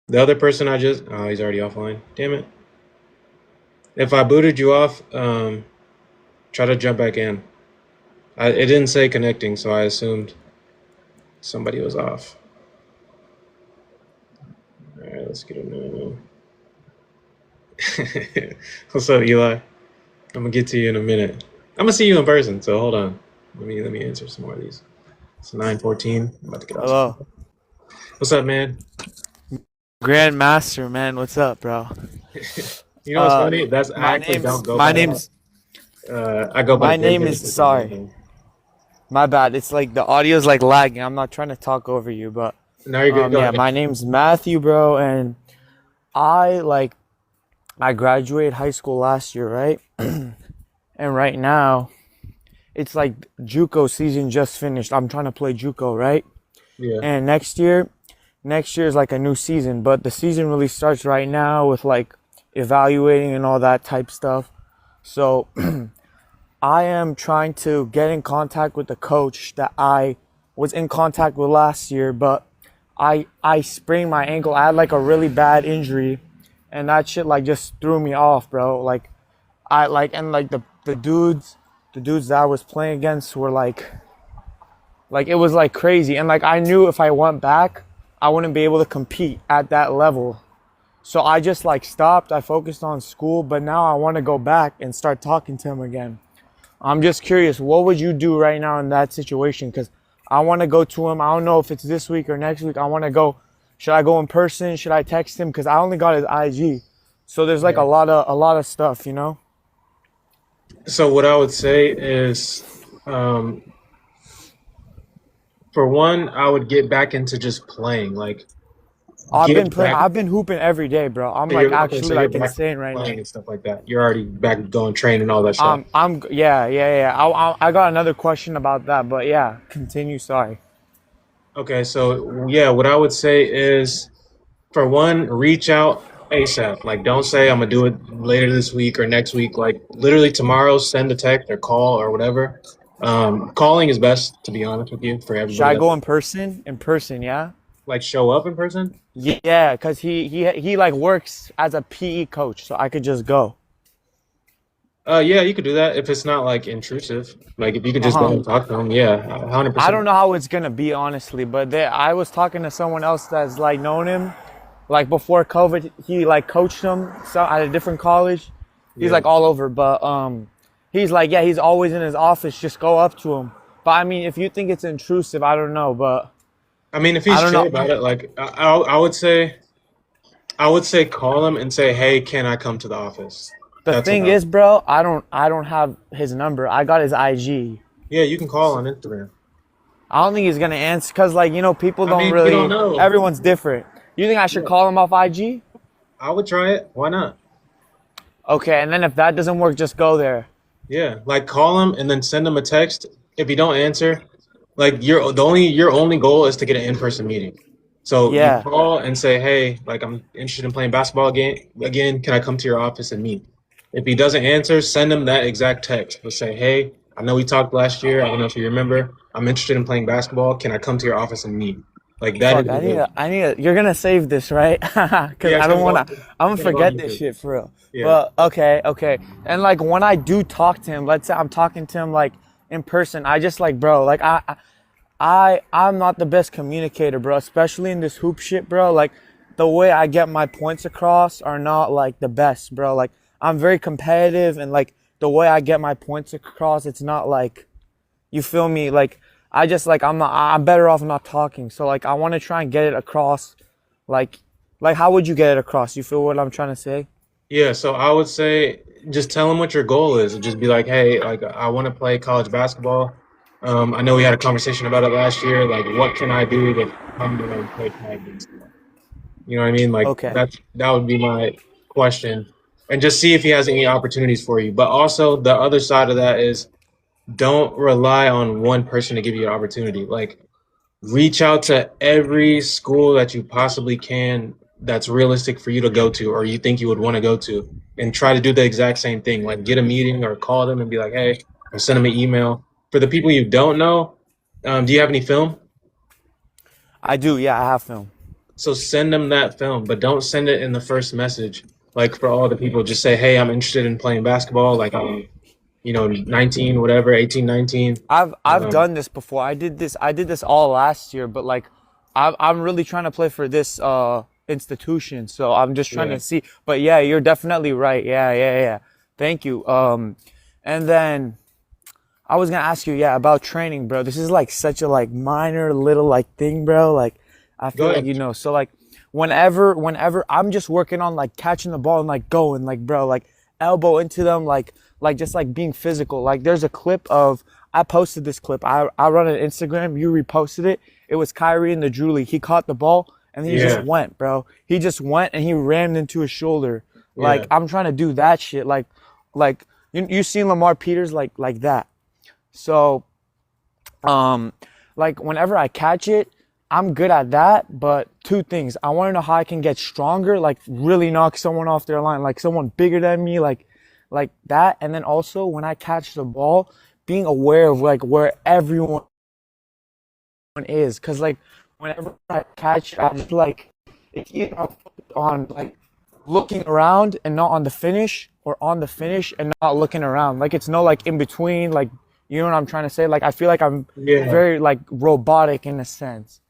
The other person I just. Oh, he's already offline. Damn it! If I booted you off, try to jump back in. It didn't say connecting, so I assumed somebody was off. All right, let's get a new. What's up, Eli? I'm gonna get to you in a minute. I'm gonna see you in person, so hold on. Let me answer some more of these. It's 9:14. I'm about to get off. Hello. What's up, man? Grandmaster, man. What's up, bro? You know what's funny? That's I My actually name's don't go my by name's that. I go by my name Greg is Davis. sorry. My bad. It's like the audio's like lagging. I'm not trying to talk over you, but No, you're good. Go yeah, ahead. my name's Matthew, bro, and I graduated high school last year, right? And right now, it's like JUCO season just finished. I'm trying to play JUCO, right? Yeah. And next year is like a new season, but the season really starts right now with like evaluating and all that type stuff. So I am trying to get in contact with the coach that I was in contact with last year, but I sprained my ankle. I had like a really bad injury, and that shit like just threw me off, bro. Like I like and like the dudes that I was playing against were like it was like crazy, and like I knew if I went back, I wouldn't be able to compete at that level. So I just like stopped. I focused on school, but now I want to go back and start talking to him again. I'm just curious, what would you do right now in that situation? Because I want to go to him. I don't know if it's this week or next week. I want to go. Should I go in person? Should I text him? Because I only got his IG. So there's like Yeah. a lot of stuff, you know? So what I would say is, um, for one, I would get back into just playing. Like get back. I've been hooping every day, bro. I'm So like you're okay. So actually you're like back insane right playing now. and stuff like that. You're already back going training all that stuff. Yeah. I got another question about that, but yeah, continue. Sorry. Okay, so yeah, what I would say is, for one, reach out ASAP. Like, don't say I'm gonna do it later this week or next week. Like, literally tomorrow, send a text or call or whatever. Calling is best, to be honest with you, for Should everybody I that go in person? In person, yeah. like show up in person. Yeah, cause he like works as a PE coach, so I could just go. Yeah, you could do that if it's not like intrusive. Like, if you could Uh just go huh. and talk to them, yeah, I don't 100%. know how it's gonna be honestly, but I was talking to someone else that's like known him, like before COVID. He like coached him so at a different college. He's Yeah. like all over, but he's like yeah, he's always in his office. Just go up to him. But I mean, if you think it's intrusive, I don't know, but I mean, if I he's don't chill know. about it, like I would say call him and say, hey, can I come to the office? The That's what thing is, bro, I don't have his number. I got his IG. yeah, you can call on Instagram. I don't think he's gonna answer because, like, you know, people I don't mean, you don't really. know. Everyone's different. You think I should Yeah, call him off IG? I would try it. Why not? Okay, and then if that doesn't work, just go there. Yeah, like call him and then send him a text. If you don't answer, like your only goal is to get an in-person meeting. So you Yeah. call and say, hey, like I'm interested in playing basketball again. Can I come to your office and meet? If he doesn't answer, send him that exact text. But say, hey, I know we talked last year. I don't know if you remember. I'm interested in playing basketball. Can I come to your office and meet? Like that is Fuck, the goal. you're gonna save this, right? Because Yeah, I it's don't gonna go. wanna, I'm gonna It's gonna go on forget this YouTube. shit for real. Yeah. But okay. And like when I do talk to him, let's say I'm talking to him like in person, I just like, bro, like I'm not the best communicator, bro, especially in this hoop shit, bro. Like the way I get my points across are not like the best, bro. Like I'm very competitive and like the way I get my points across, it's not like, you feel me? Like I just like I'm better off not talking. So like I want to try and get it across. Like how would you get it across? You feel what I'm trying to say? Yeah, so I would say just tell him what your goal is. Just be like, hey, like I want to play college basketball. I know we had a conversation about it last year. Like, what can I do to come to and play tag basketball? You know what I mean? Like Okay. that would be my question, and just see if he has any opportunities for you. But also the other side of that is don't rely on one person to give you an opportunity. Like reach out to every school that you possibly can that's realistic for you to go to or you think you would want to go to and try to do the exact same thing. Like get a meeting or call them and be like, hey, or send them an email. For the people you don't know, do you have any film? I do. Yeah, I have film. So send them that film, but don't send it in the first message. Like for all the people, just say, hey, I'm interested in playing basketball. Like I'm, 19, whatever, 18, 19. I've Um, done this before. I did this all last year, but like I'm really trying to play for this institution. So I'm just trying yeah. to see. But yeah, you're definitely right. Yeah. Thank you. And then I was gonna ask you, yeah, about training, bro. This is like such a like minor little like thing, bro. Like I Go feel like ahead. so like whenever I'm just working on like catching the ball and like going, like bro, like elbow into them, like just like being physical. Like there's a clip of I posted this clip. I run an Instagram, you reposted it. It was Kyrie in the Drew League. He caught the ball and he just Yeah, went, bro. He just went and he rammed into his shoulder. Like yeah, I'm trying to do that shit. Like you seen Lamar Peters like that. So like whenever I catch it, I'm good at that, but two things. I want to know how I can get stronger, like really knock someone off their line, like someone bigger than me, like like that. And then also when I catch the ball, being aware of like where everyone is, because like whenever I catch, I just like it's either I'm focused on like looking around and not on the finish, or on the finish and not looking around. Like it's no like in between. Like you know what I'm trying to say? Like I feel like I'm Yeah. very like robotic in a sense.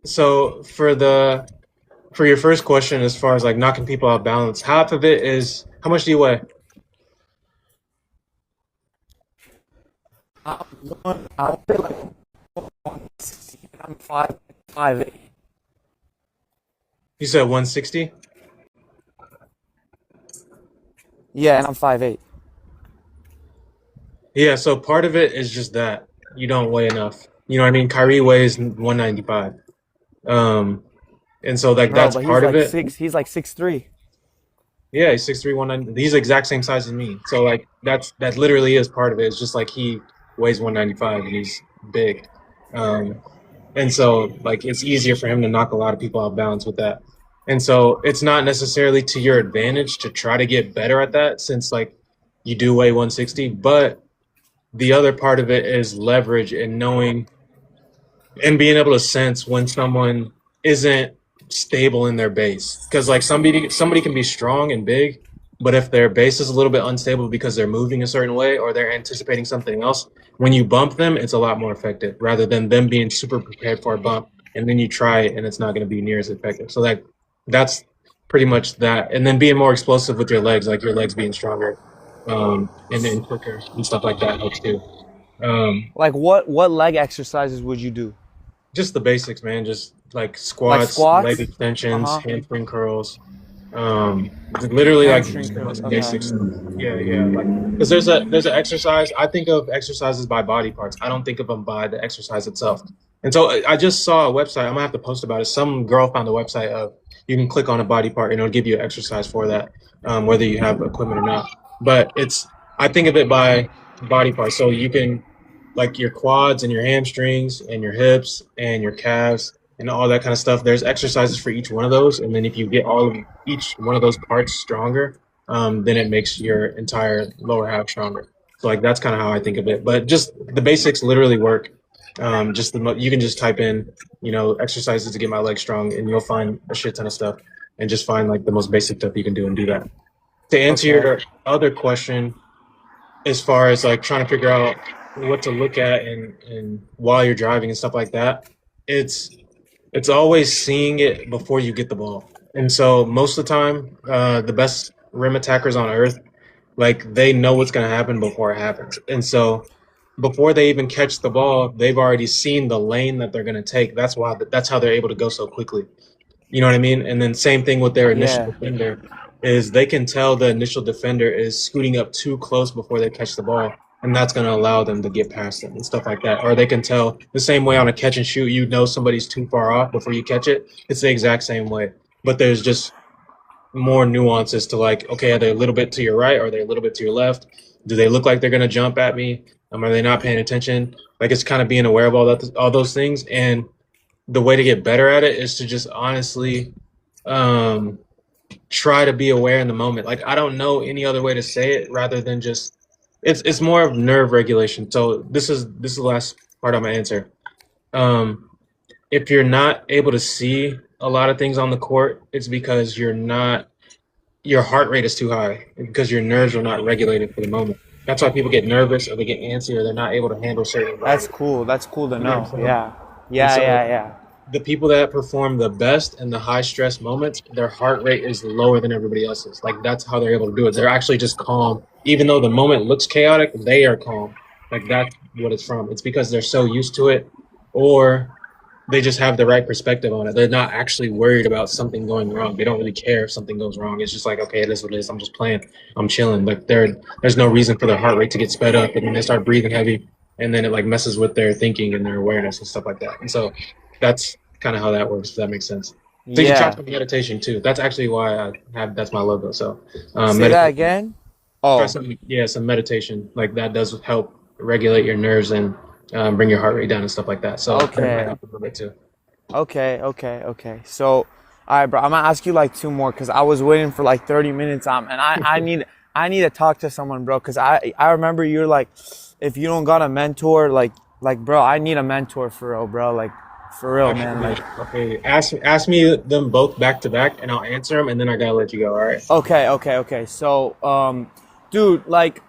So for your first question, as far as like knocking people out balance, half of it is how much do you weigh? I'll say like 160, and I'm 5'8". You said 160? Yeah, and I'm 5'8". Yeah, so part of it is just that you don't weigh enough. You know what I mean? Kyrie weighs 195. And so like Bro, that's but part of it. he's like 6'3". Yeah, he's 6'3", 190. He's the exact same size as me. So like that literally is part of it. It's just like he weighs 195 and he's big. And so like it's easier for him to knock a lot of people out of balance with that. And so it's not necessarily to your advantage to try to get better at that, since like you do weigh 160, but the other part of it is leverage and knowing and being able to sense when someone isn't stable in their base. Because like somebody can be strong and big, but if their base is a little bit unstable because they're moving a certain way or they're anticipating something else, when you bump them, it's a lot more effective rather than them being super prepared for a bump and then you try it and it's not going to be near as effective. So that's pretty much that. And then being more explosive with your legs, like your legs being stronger, and then quicker and stuff like that helps too. Like what leg exercises would you do? Just the basics, man. Just like squats, squats? leg extensions, Uh-huh. hamstring curls. Literally like Hamstring the curls, most okay. basic stuff. Yeah. Like, because there's an exercise. I think of exercises by body parts. I don't think of them by the exercise itself. And so I just saw a website. I'm gonna have to post about it. Some girl found a website of you can click on a body part and it'll give you an exercise for that, whether you have equipment or not. But I think of it by body parts. So you can like your quads and your hamstrings and your hips and your calves and all that kind of stuff. There's exercises for each one of those, and then if you get each one of those parts stronger, then it makes your entire lower half stronger. So like that's kind of how I think of it. But just the basics literally work. You can just type in, exercises to get my legs strong, and you'll find a shit ton of stuff, and just find like the most basic stuff you can do and do that. To answer your other question, as far as like trying to figure out what to look at and while you're driving and stuff like that, it's always seeing it before you get the ball. And so most of the time, the best rim attackers on earth, like they know what's going to happen before it happens. And so before they even catch the ball, they've already seen the lane that they're going to take. That's how they're able to go so quickly. You know what I mean? And then same thing with their initial defender is they can tell the initial defender is scooting up too close before they catch the ball. And that's going to allow them to get past them and stuff like that. Or they can tell the same way on a catch and shoot, somebody's too far off before you catch it. It's the exact same way. But there's just more nuances to like, okay, are they a little bit to your right? Or are they a little bit to your left? Do they look like they're going to jump at me? Are they not paying attention? Like it's kind of being aware of all those things. And the way to get better at it is to just honestly try to be aware in the moment. Like I don't know any other way to say it rather than just it's more of nerve regulation. So this is the last part of my answer. If you're not able to see a lot of things on the court, it's because your heart rate is too high because your nerves are not regulated for the moment. That's why people get nervous or they get antsy or they're not able to handle certain environments. That's cool to know. Yeah. Yeah. The people that perform the best in the high stress moments, their heart rate is lower than everybody else's. Like that's how they're able to do it. They're actually just calm. Even though the moment looks chaotic, they are calm. Like that's what it's from. It's because they're so used to it, or they just have the right perspective on it. They're not actually worried about something going wrong. They don't really care if something goes wrong. It's just like, okay, it is what it is. I'm just playing. I'm chilling. Like there's no reason for their heart rate to get sped up, and then they start breathing heavy, and then it like messes with their thinking and their awareness and stuff like that. And so that's kind of how that works, if that makes sense. So you can try some meditation too. That's actually why that's my logo. So say that again. Try some meditation. Like that does help regulate your nerves and bring your heart rate down and stuff like that. So Okay. a little bit too. Okay. So, all right, bro. I'm gonna ask you like two more because I was waiting for like 30 minutes. And I I need to talk to someone, bro, because I remember you're like, if you don't got a mentor, like bro, I need a mentor for real, bro, like for real, man, Actually, like. okay, ask me them both back to back, and I'll answer them, and then I gotta let you go. All right? Okay. So, dude, like,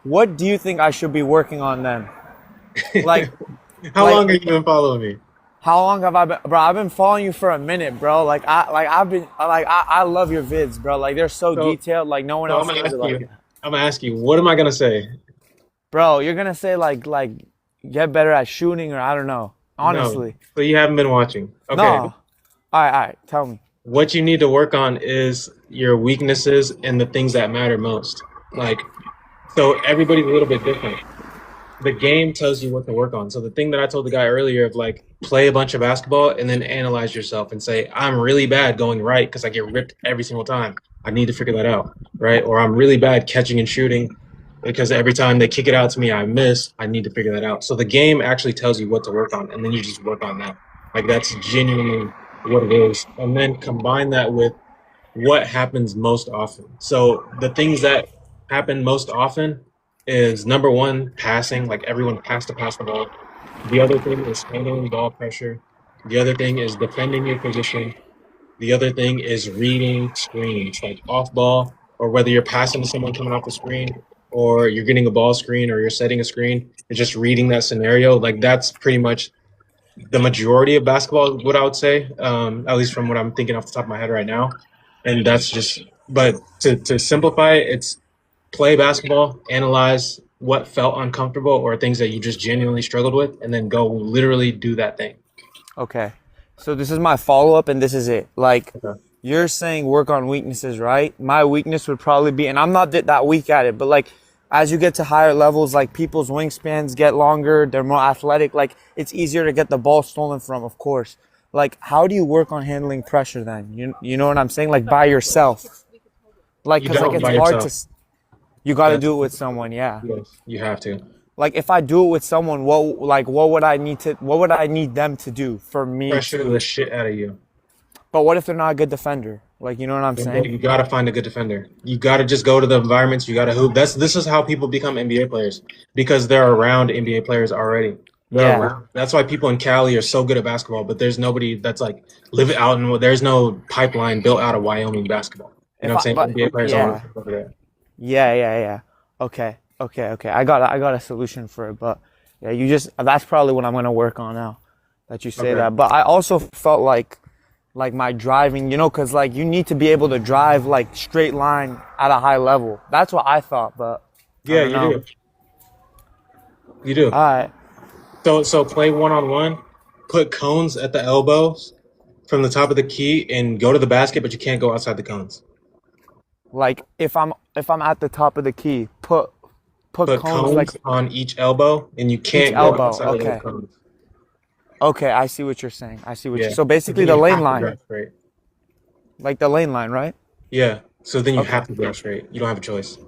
what do you think I should be working on then? Like, How long have you been following me? how long have I been, bro? I've been following you for a minute, bro. I love your vids, bro. Like, they're so So, detailed. Like, no one so else does it like it. I'm gonna ask you, what am I gonna say? Bro, you're gonna say like get better at shooting, or I don't know. Honestly, No. So you haven't been watching. Okay. no. All right. Tell me. What you need to work on is your weaknesses and the things that matter most. Like, so everybody's a little bit different. The game tells you what to work on. So the thing that I told the guy earlier of like play a bunch of basketball and then analyze yourself and say, I'm really bad going right because I get ripped every single time. I need to figure that out, right? Or I'm really bad catching and shooting because every time they kick it out to me, I miss. I need to figure that out. So the game actually tells you what to work on, and then you just work on that. Like that's genuinely what it is. And then combine that with what happens most often. So the things that happen most often is number one, passing. Like everyone has to pass the ball. The other thing is handling ball pressure. The other thing is defending your position. The other thing is reading screens, like off ball, or whether you're passing to someone coming off the screen, or you're getting a ball screen, or you're setting a screen. It's just reading that scenario. Like that's pretty much the majority of basketball, what I would say, at least from what I'm thinking off the top of my head right now. And that's just, but to simplify it, it's play basketball, analyze what felt uncomfortable or things that you just genuinely struggled with, and then go literally do that thing. Okay. So this is my follow up, and this is it. Like, Okay. you're saying work on weaknesses, right? My weakness would probably be, and I'm not that weak at it, but like, as you get to higher levels, like people's wingspans get longer, they're more athletic. Like, it's easier to get the ball stolen from, of course. Like, how do you work on handling pressure then? You know what I'm saying? Like, by yourself. Like, You cause like don't it's by hard to. yourself. You got to That's, do it with someone, yeah. yes, you have to. Like, if I do it with someone, what would I need them to do for me Pressure to? the shit out of you. But what if they're not a good defender? Like, you know what I'm saying? You got to find a good defender. You got to just go to the environments. You got to hoop. This is how people become NBA players because they're around NBA players already. They're Yeah. around. That's why people in Cali are so good at basketball. But there's nobody that's like live out in. There's no pipeline built out of Wyoming basketball. You know what I'm saying? But NBA players yeah. are over there. Yeah. Okay. I got a solution for it, but yeah, that's probably what I'm gonna work on now that you say Okay. that. But I also felt like my driving, cause like you need to be able to drive like straight line at a high level. That's what I thought, but I Yeah, don't know. you do. You do. All right. So play one on one. Put cones at the elbows from the top of the key and go to the basket, but you can't go outside the cones. Like if I'm at the top of the key, put Put cones like cones on each elbow, and you each can't go elbow. outside of Okay. those cones. Okay, I see what you're saying. Yeah. So basically Then the you lane have to line, drive straight. like the lane line, right? Yeah. So then you Okay. have to go straight. You don't have a choice.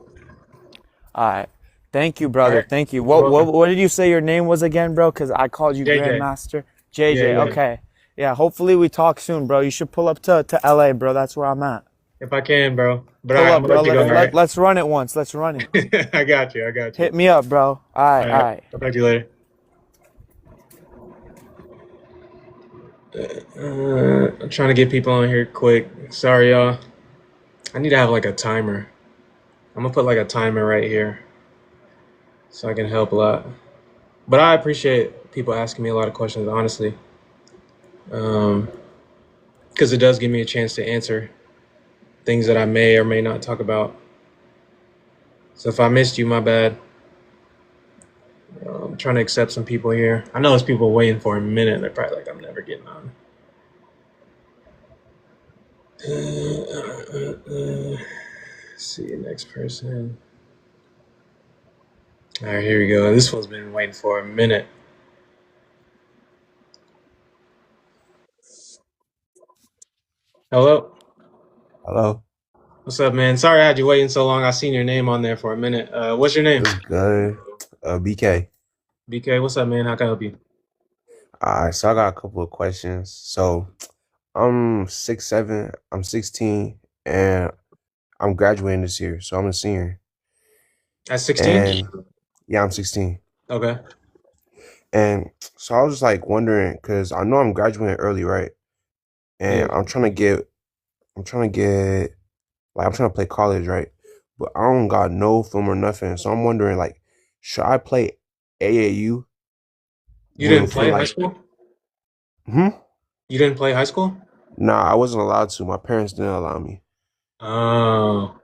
All right. Thank you, All brother. right. Thank you. You're welcome. What did you say your name was again, bro? Because I called you JJ. Grandmaster. JJ. Yeah. Okay. Yeah. Hopefully we talk soon, bro. You should pull up to LA, bro. That's where I'm at. If I can, bro. But Pull I'm up, gonna bro. let you go. All right. Let's run it once. Let's run it. I got you. I got you. Hit me up, bro. All All right. right. I'll talk to you later. I'm trying to get people on here quick. Sorry, y'all. I need to have like a timer. I'm gonna put like a timer right here so I can help a lot. But I appreciate people asking me a lot of questions, honestly, because it does give me a chance to answer things that I may or may not talk about. So if I missed you, my bad. I'm trying to accept some people here. I know there's people waiting for a minute. They're probably like, I'm never getting on. See you next person. All right, here we go. This one's been waiting for a minute. Hello. Hello. What's up, man? Sorry I had you waiting so long. I seen your name on there for a minute. What's your name? What's good? BK. BK. What's up, man? How can I help you? Alright, so I got a couple of questions. So I'm 6'7", I'm 16, and I'm graduating this year, so I'm a senior. At 16? And yeah, I'm 16. Okay. And so I was just like wondering, because I know I'm graduating early, right? Yeah. And I'm trying to play college, right? But I don't got no film or nothing. So I'm wondering, like, should I play AAU? You When didn't for play high like, school? hmm? You didn't play high school? Nah, I wasn't allowed to. My parents didn't allow me. Oh.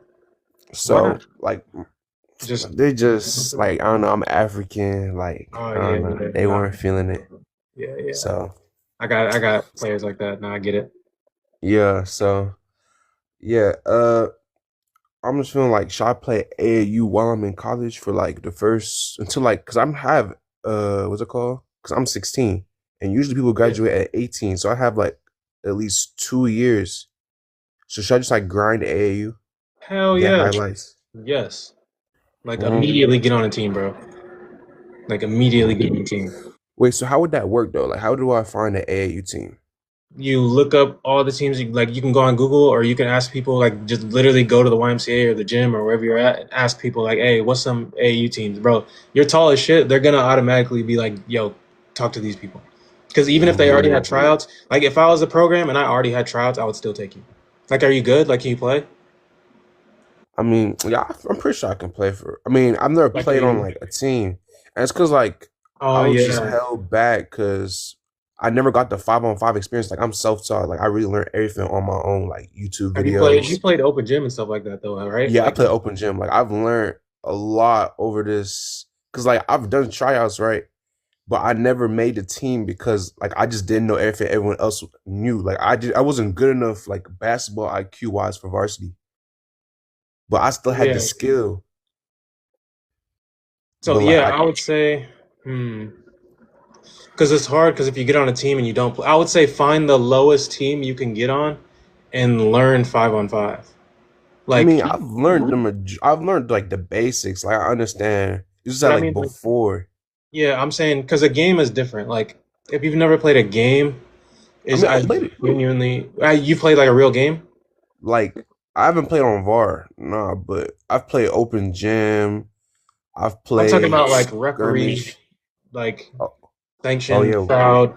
Why So not? like, Just they just like, I don't know. I'm African. Like, oh I don't know. yeah, They nah, weren't feeling it. yeah. So I got players like that. Now I get it. yeah. So yeah. I'm just feeling like, should I play AAU while I'm in college for like the first until like, cause I'm have what's it called? Cause I'm 16, and usually people Yeah. graduate at 18, so I have like at least 2 years. So should I just like grind AAU, Hell get yeah. highlights? Yes. Like Mhm. immediately get on a team, bro. Like immediately get on a team. Wait, so how would that work though? Like, how do I find an AAU team? You look up all the teams. Like you can go on Google or you can ask people. Like just literally go to the YMCA or the gym or wherever you're at and ask people like, "Hey, what's some AAU teams, bro?" You're tall as shit. They're gonna automatically be like, "Yo, talk to these people." Because even if they already had Mm. tryouts, like if I was a program and I already had tryouts, I would still take you. Like, are you good? Like, can you play? I mean, yeah, I'm pretty sure I can play for. I mean, I've never Like, played on like a team, and it's because like I oh was just yeah. held back because I never got the 5-on-5 experience. Like I'm self-taught. Like I really learned everything on my own, like YouTube Have you played? You videos. played open gym and stuff like that though, right? Yeah, I Like, play open gym. Like I've learned a lot over this because like I've done tryouts, right? But I never made the team because like I just didn't know everything everyone else knew. Like I wasn't good enough like basketball IQ wise for varsity, but I still had the yeah. skill. So But like yeah, I I would say, because it's hard. Because if you get on a team and you don't play, I would say find the lowest team you can get on, and learn 5-on-5. I Like, mean, I've learned like the basics. Like I understand. It's just but that I like mean, like, before. yeah, I'm saying because a game is different. Like, if you've never played a game, I is mean, I I played it. genuinely, you played like a real game. Like I haven't played on VAR, nah, but I've played open gym. I've I'm talking played about like referee, skirmish. like Oh, oh sanctioned yeah, crowd,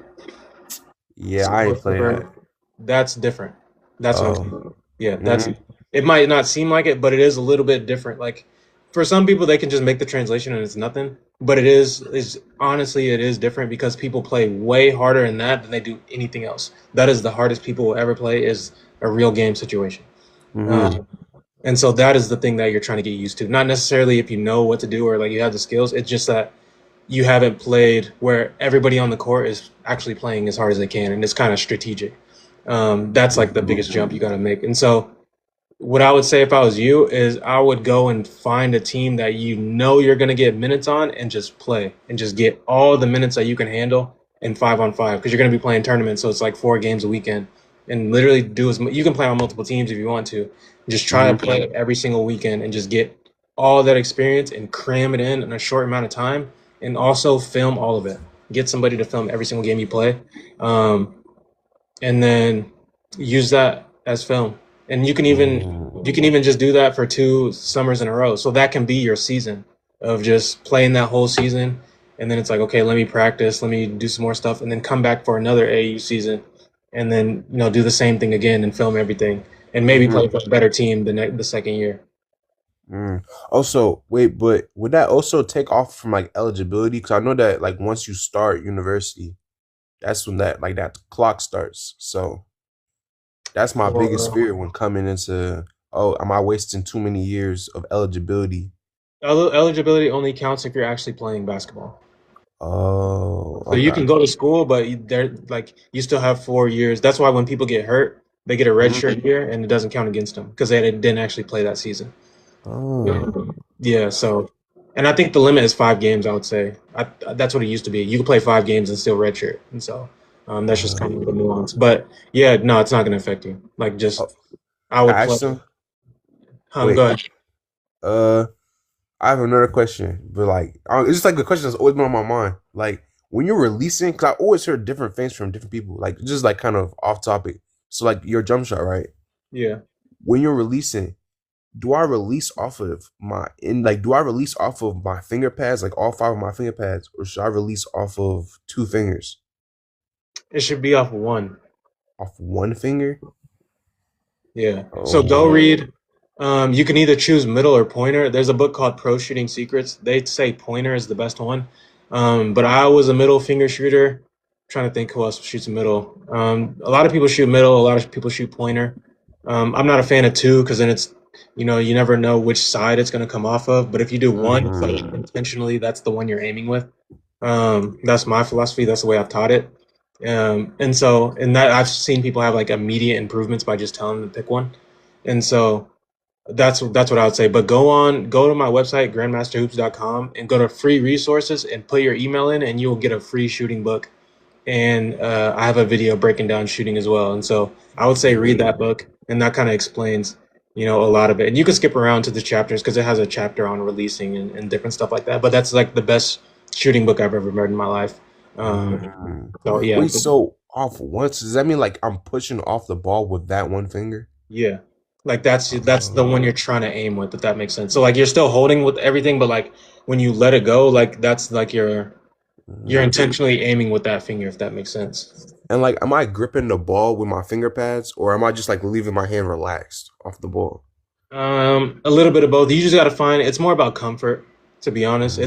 yeah. I ain't played that. whatever. That's different. That's what I'm Oh, saying. Yeah, that's hmm. it might not seem like it, but it is a little bit different. Like for some people they can just make the translation and it's nothing. But it is honestly it is different because people play way harder in that than they do anything else. That is the hardest people will ever play is a real game situation. Hmm. Um, and so that is the thing that you're trying to get used to. Not necessarily if you know what to do or like you have the skills. It's just that you haven't played where everybody on the court is actually playing as hard as they can, and it's kind of strategic. That's like the biggest jump you got to make. And so, what I would say if I was you is I would go and find a team that you know you're going to get minutes on and just play and just get all the minutes that you can handle in 5-on-5 because you're going to be playing tournaments. So it's like 4 games a weekend and literally do as you can play on multiple teams if you want to. Just try to Hmm. play every single weekend and just get all that experience and cram it in a short amount of time and also film all of it. Get somebody to film every single game you play. Um, and then use that as film. And you can even just do that for 2 summers in a row. So that can be your season of just playing that whole season. And then it's like, okay, let me practice, let me do some more stuff, and then come back for another AU season, and then do the same thing again and film everything, and maybe play Hmm. for a better team the second year. Mm. Also, wait, but would that also take off from like eligibility? Because I know that like once you start university, that's when that clock starts. So that's my biggest Or fear when coming into, oh, am I wasting too many years of eligibility? eligibility only counts if you're actually playing basketball. Oh, So you okay. can go to school, but they're like you still have 4 years. That's why when people get hurt, they get a red Mhm. shirt year, and it doesn't count against them because they didn't actually play that season. Oh, Yeah. So, and I think the limit is 5 games. I would say that's what it used to be. You could play 5 games and still redshirt, and so that's just kind of the uh, nuance. But yeah, no, it's not going to affect you. Like oh, just I would I play. asked him. Go Wait, ahead. uh, I have another question, but like, it's just like a question that's always been on my mind. Like, when you're releasing, because I always heard different things from different people, like, just like kind of off topic. So, like, your jump shot, right? Yeah. When you're releasing, do I release off of do I release off of my finger pads, like all 5 of my finger pads, or should I release off of 2 fingers? It should be off one. Off 1 finger? Yeah. So go Oh. read. You can either choose middle or pointer. There's a book called Pro Shooting Secrets. They say pointer is the best one. But I was a middle finger shooter. Trying to think who else shoots middle. A lot of people shoot middle. A lot of people shoot pointer. I'm not a fan of 2 because then it's, you never know which side it's going to come off of. But if you do 1, it's like intentionally, that's the one you're aiming with. That's my philosophy. That's the way I've taught it. And that I've seen people have like immediate improvements by just telling them to pick one. And so that's what I would say. But go to my website, grandmasterhoops.com, and go to free resources and put your email in, and you will get a free shooting book. And I have a video breaking down shooting as well. And so I would say read that book, and that kind of explains, a lot of it. And you can skip around to the chapters because it has a chapter on releasing and different stuff like that. But that's like the best shooting book I've ever read in my life. So yeah. Wait, so off once, does that mean like I'm pushing off the ball with that 1 finger? Yeah. Like that's the one you're trying to aim with, if that makes sense. So like you're still holding with everything, but like when you let it go, like that's like you're intentionally aiming with that finger, if that makes sense. And like, am I gripping the ball with my finger pads, or am I just like leaving my hand relaxed off the ball? A little bit of both. You just got to find, it's more about comfort, to be honest.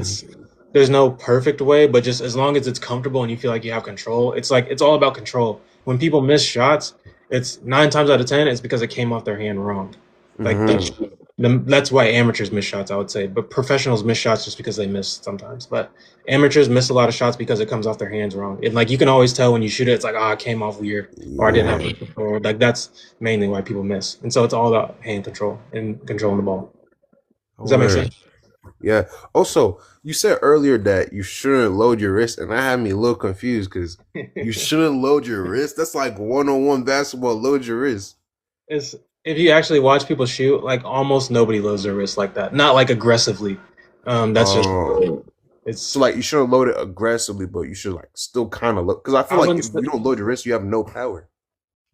There's no perfect way, but just as long as it's comfortable and you feel like you have control, it's all about control. When people miss shots, it's 9 times out of 10, it's because it came off their hand wrong. Like that's why amateurs miss shots, I would say. But professionals miss shots just because they miss sometimes. But amateurs miss a lot of shots because it comes off their hands wrong. And like you can always tell when you shoot it, it's like, it came off weird, or I didn't have control. Like that's mainly why people miss. And so it's all about hand control and controlling the ball. Does that make sense? Yeah. Also, you said earlier that you shouldn't load your wrist, and that had me a little confused because you shouldn't load your wrist. That's like 1-on-1 basketball. Load your wrist. If you actually watch people shoot, like almost nobody loads their wrist like that. Not like aggressively. That's just it's so like you shouldn't load it aggressively, but you should like still kind of look, because I feel like if you don't load your wrist, you have no power.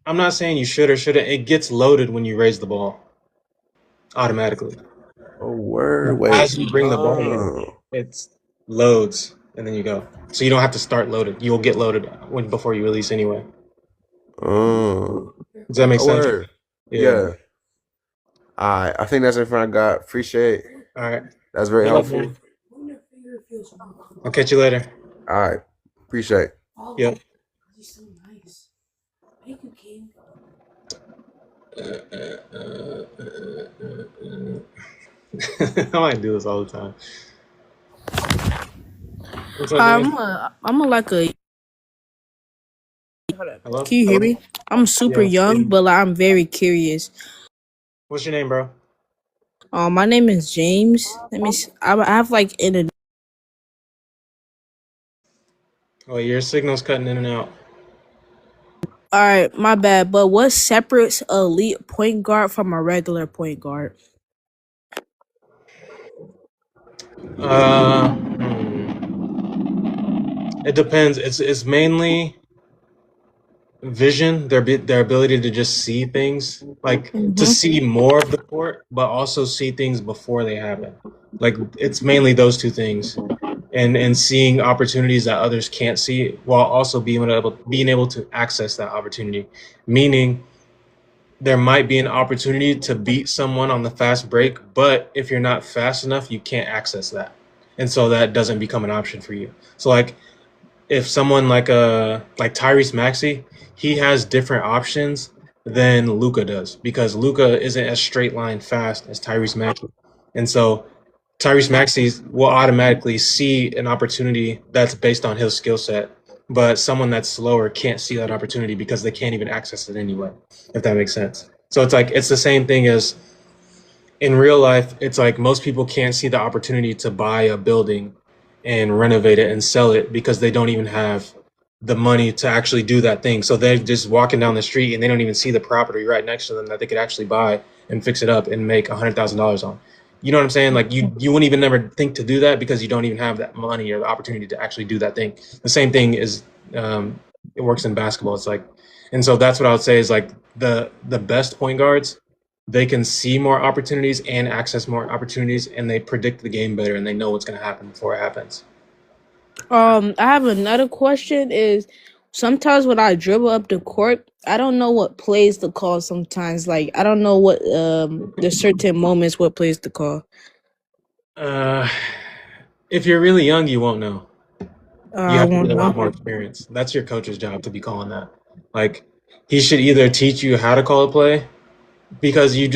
I'm not saying you should or shouldn't. It gets loaded when you raise the ball automatically. Oh, word. Wait. As you bring the ball in, it loads, and then you go. So you don't have to start loaded. You'll get loaded before you release anyway. Does that make sense? Word. Yeah. All right. I think that's everything I got. Appreciate it. All right. That's very helpful. I'll catch you later. All right. Appreciate it. Yep. I might do this all the time. I'm like a. Hello? Can you hear me? I'm super young, but like, I'm very curious. What's your name, bro? My name is James. I have like an. Oh, your signal's cutting in and out. All right, my bad. But what separates an elite point guard from a regular point guard? It depends. It's mainly vision, their ability to just see things, like to see more of the court, but also see things before they happen. Like it's mainly those two things, and seeing opportunities that others can't see, while also being able to access that opportunity. Meaning, there might be an opportunity to beat someone on the fast break, but if you're not fast enough, you can't access that, and so that doesn't become an option for you. So like, if someone like Tyrese Maxey, he has different options than Luka does, because Luka isn't as straight line fast as Tyrese Maxey. And so Tyrese Maxey will automatically see an opportunity that's based on his skill set, but someone that's slower can't see that opportunity because they can't even access it anyway, if that makes sense. So it's like, it's the same thing as in real life. It's like most people can't see the opportunity to buy a building and renovate it and sell it because they don't even have the money to actually do that thing. So they're just walking down the street and they don't even see the property right next to them that they could actually buy and fix it up and make $100,000 on. You know what I'm saying? Like you wouldn't even never think to do that because you don't even have that money or the opportunity to actually do that thing. The same thing is it works in basketball. It's like, and so that's what I would say is like the best point guards they can see more opportunities and access more opportunities, and they predict the game better, and they know what's going to happen before it happens. I have another question is sometimes when I dribble up the court, I don't know what plays to call sometimes. Like I don't know what there's certain moments what plays to call. If you're really young, you won't know. You I have to won't get a lot know. more experience. That's your coach's job to be calling that. Like, he should either teach you how to call a play, because you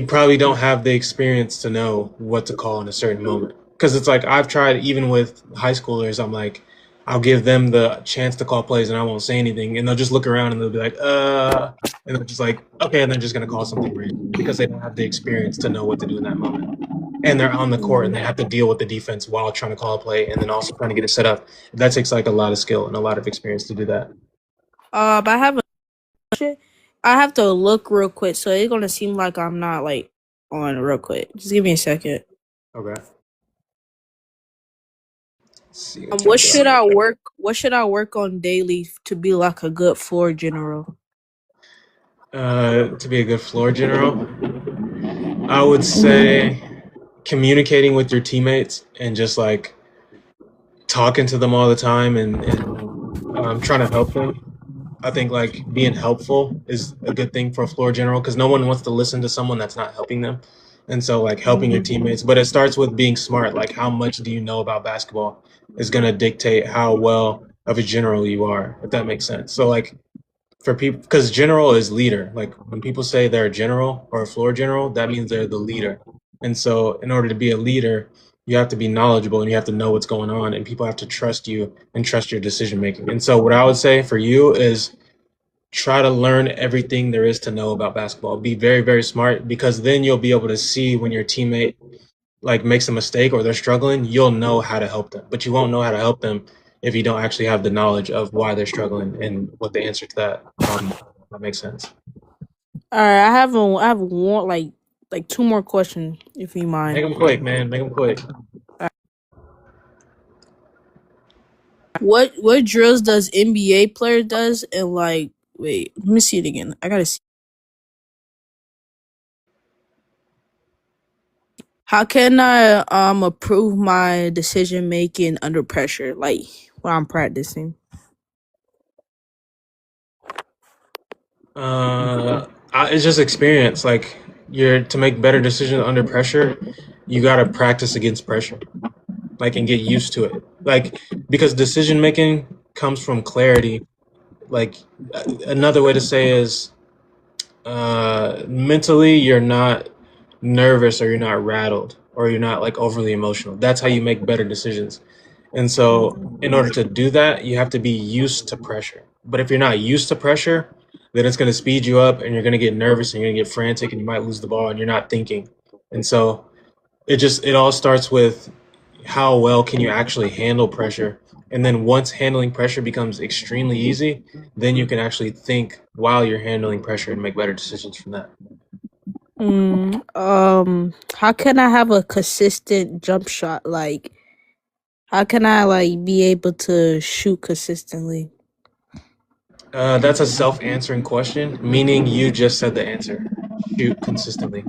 probably don't have the experience to know what to call in a certain moment. Because it's like, I've tried, even with high schoolers, I'm like, I'll give them the chance to call plays and I won't say anything, and they'll just look around and they'll be like, and they're just like, okay, and they're just gonna call something random because they don't have the experience to know what to do in that moment. And they're on the court and they have to deal with the defense while trying to call a play and then also trying to get it set up. That takes like a lot of skill and a lot of experience to do that. But I have a question. I have to look real quick, so it's gonna seem like I'm not like on real quick. Just give me a second. Okay. Let's see What time should I work? What should I work on daily to be like a good floor general? To be a good floor general, I would say communicating with your teammates and just like talking to them all the time and trying to help them. I think like being helpful is a good thing for a floor general, because no one wants to listen to someone that's not helping them. And so like helping your teammates, but it starts with being smart. Like, how much do you know about basketball is going to dictate how well of a general you are, if that makes sense. So like, for people, because general is leader. Like, when people say they're a general or a floor general, that means they're the leader. And so in order to be a leader, you have to be knowledgeable and you have to know what's going on, and people have to trust you and trust your decision making. And so what I would say for you is try to learn everything there is to know about basketball. Be very, very smart, because then you'll be able to see when your teammate like makes a mistake or they're struggling, you'll know how to help them. But you won't know how to help them if you don't actually have the knowledge of why they're struggling and what the answer to that problem is. That makes sense. All right, I have one like two more questions, if you mind. Make them quick, man. Make them quick. What drills does NBA player does and like wait, let me see it again. I gotta see. How can I improve my decision making under pressure, like when I'm practicing? It's just experience. Like, to make better decisions under pressure, you gotta practice against pressure, like, and get used to it. Like, because decision making comes from clarity. Like, another way to say is, mentally you're not nervous or you're not rattled or you're not like overly emotional. That's how you make better decisions. And so in order to do that, you have to be used to pressure. But if you're not used to pressure, then it's going to speed you up and you're going to get nervous and you're going to get frantic and you might lose the ball and you're not thinking. And so it all starts with how well can you actually handle pressure. And then once handling pressure becomes extremely easy, then you can actually think while you're handling pressure and make better decisions from that. How can I have a consistent jump shot? Like, how can I like be able to shoot consistently? That's a self-answering question, meaning you just said the answer. Shoot consistently.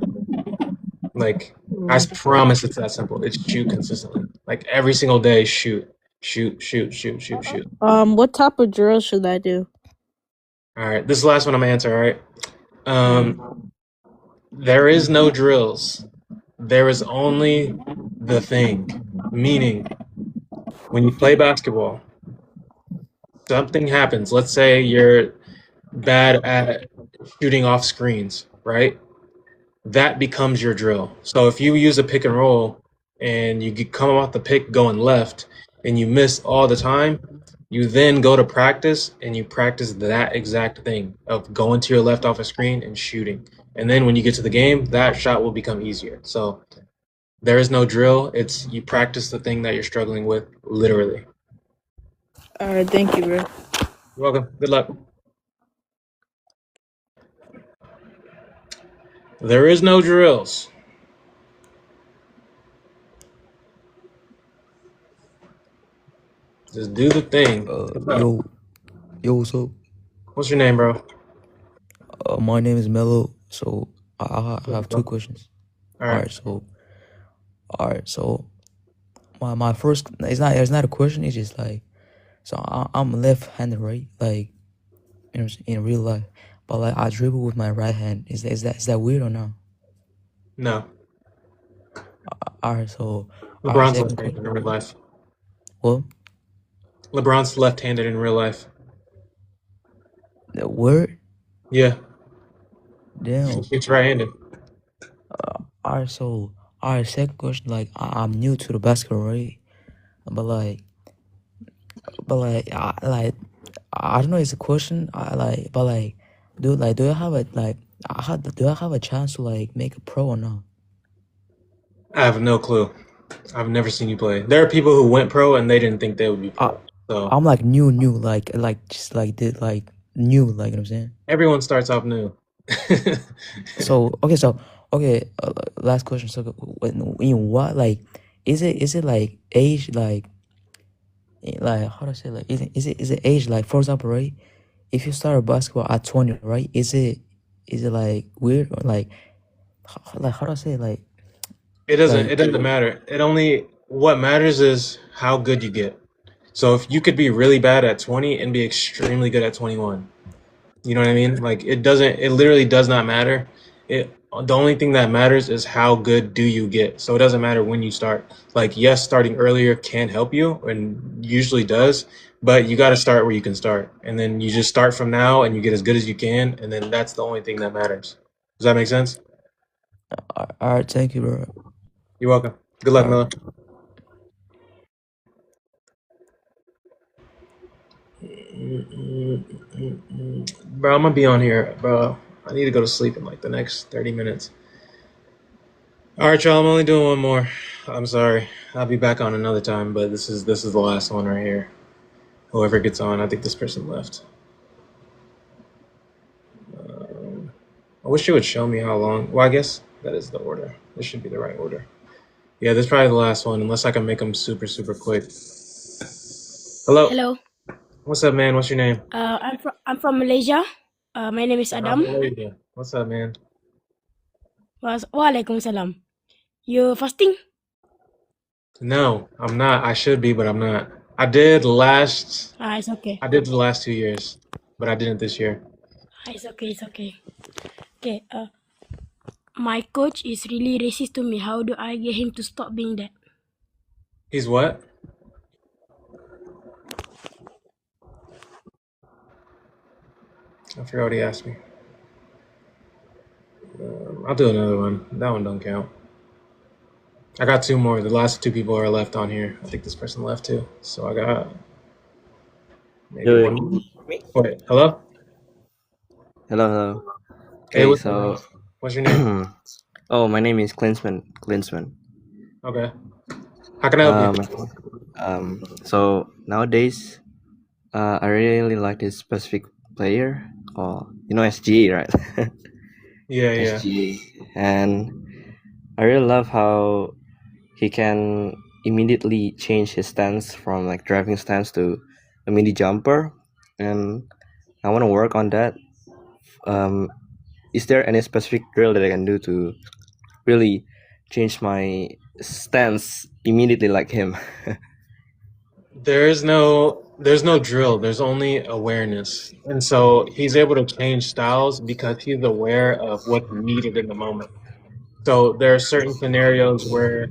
Like, I promise it's that simple. It's shoot consistently. Like, every single day, shoot. Shoot, shoot, shoot, shoot, shoot. What type of drill should I do? All right, this is the last one I'm gonna answer, all right? There is no drills. There is only the thing. Meaning, when you play basketball, something happens. Let's say you're bad at shooting off screens, right? That becomes your drill. So if you use a pick and roll and you come off the pick going left and you miss all the time, you then go to practice and you practice that exact thing of going to your left off a screen and shooting. And then when you get to the game, that shot will become easier. So there is no drill. It's you practice the thing that you're struggling with, literally. All right, thank you, bro. You're welcome. Good luck. There is no drills. Just do the thing. Yo, what's up? What's your name, bro? My name is Mello. So I have two questions. All All right. right, so my first, it's not a question. It's just like, so I'm left-handed, right? Like, you know, in real life, but like I dribble with my right hand. Is that weird or not? No, All right, so LeBron's second left-handed question. in real life. Well, LeBron's left-handed in real life. the word, Yeah, damn. it's right-handed. All right, so second question. Like I'm new to the basketball, right? But like, I don't know. It's a question. Do I have a do I have a chance to like make a pro or not? I have no clue. I've never seen you play. There are people who went pro and they didn't think they would be I pro. So I'm like new, just like did like new, like, you know what I'm saying. everyone starts off new. So okay, last question. So in what, like, is it like age, like how do I say, like, is it age, like, for example, right? If you start basketball at 20, right? Is it like weird, or like how do I say, like It doesn't matter. What matters is how good you get. So if you could be really bad at 20 and be extremely good at 21. You know what I mean? Like it literally does not matter. The only thing that matters is how good do you get. So it doesn't matter when you start. Like, yes, starting earlier can help you and usually does, but you got to start where you can start. And then you just start from now and you get as good as you can, and then that's the only thing that matters. Does that make sense? all right, thank you, bro. You're welcome. Good luck, All Miller. Bro, I'm gonna be on here, bro. I need to go to sleep in like the next 30 minutes. All right, y'all. I'm only doing one more. I'm sorry. I'll be back on another time, but this is the last one right here. Whoever gets on, I think this person left. I wish it would show me how long. Well, I guess that is the order. This should be the right order. Yeah, this is probably the last one, unless I can make them super, super quick. Hello. Hello. What's up, man? What's your name? I'm from Malaysia. My name is Adam. What's up, man? Waalaikumsalam. You fasting? No, I'm not. I should be, but I'm not. I did It's okay. the last 2 years, but I didn't this year. It's okay. It's okay. Okay. My coach is really racist to me. How do I get him to stop being that? He's what? I forgot what he asked me. I'll do another one. That one don't count. I got two more. The last two people are left on here. I think this person left too. So I got maybe one. Wait, hello? Hello. Hey, Okay, what's so your name? oh, my name is Klinsman. Okay. How can I help you? So nowadays, I really like this specific player called, SGA, right? Yeah. SGA, and I really love how he can immediately change his stance from like driving stance to a midi jumper, and I want to work on that. Is there any specific drill that I can do to really change my stance immediately like him? There's no drill. There's only awareness. And so he's able to change styles because he's aware of what's needed in the moment. So there are certain scenarios where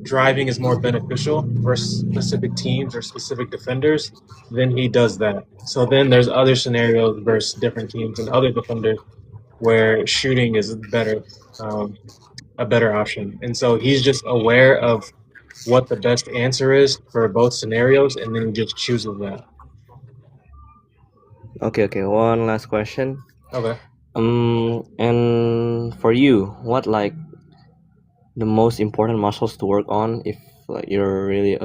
driving is more beneficial for specific teams or specific defenders, then he does that. So then there's other scenarios versus different teams and other defenders where shooting is better, a better option. And so he's just aware of what the best answer is for both scenarios, and then he just chooses that. Okay. One last question. Okay. And for you, what like the most important muscles to work on if like you're really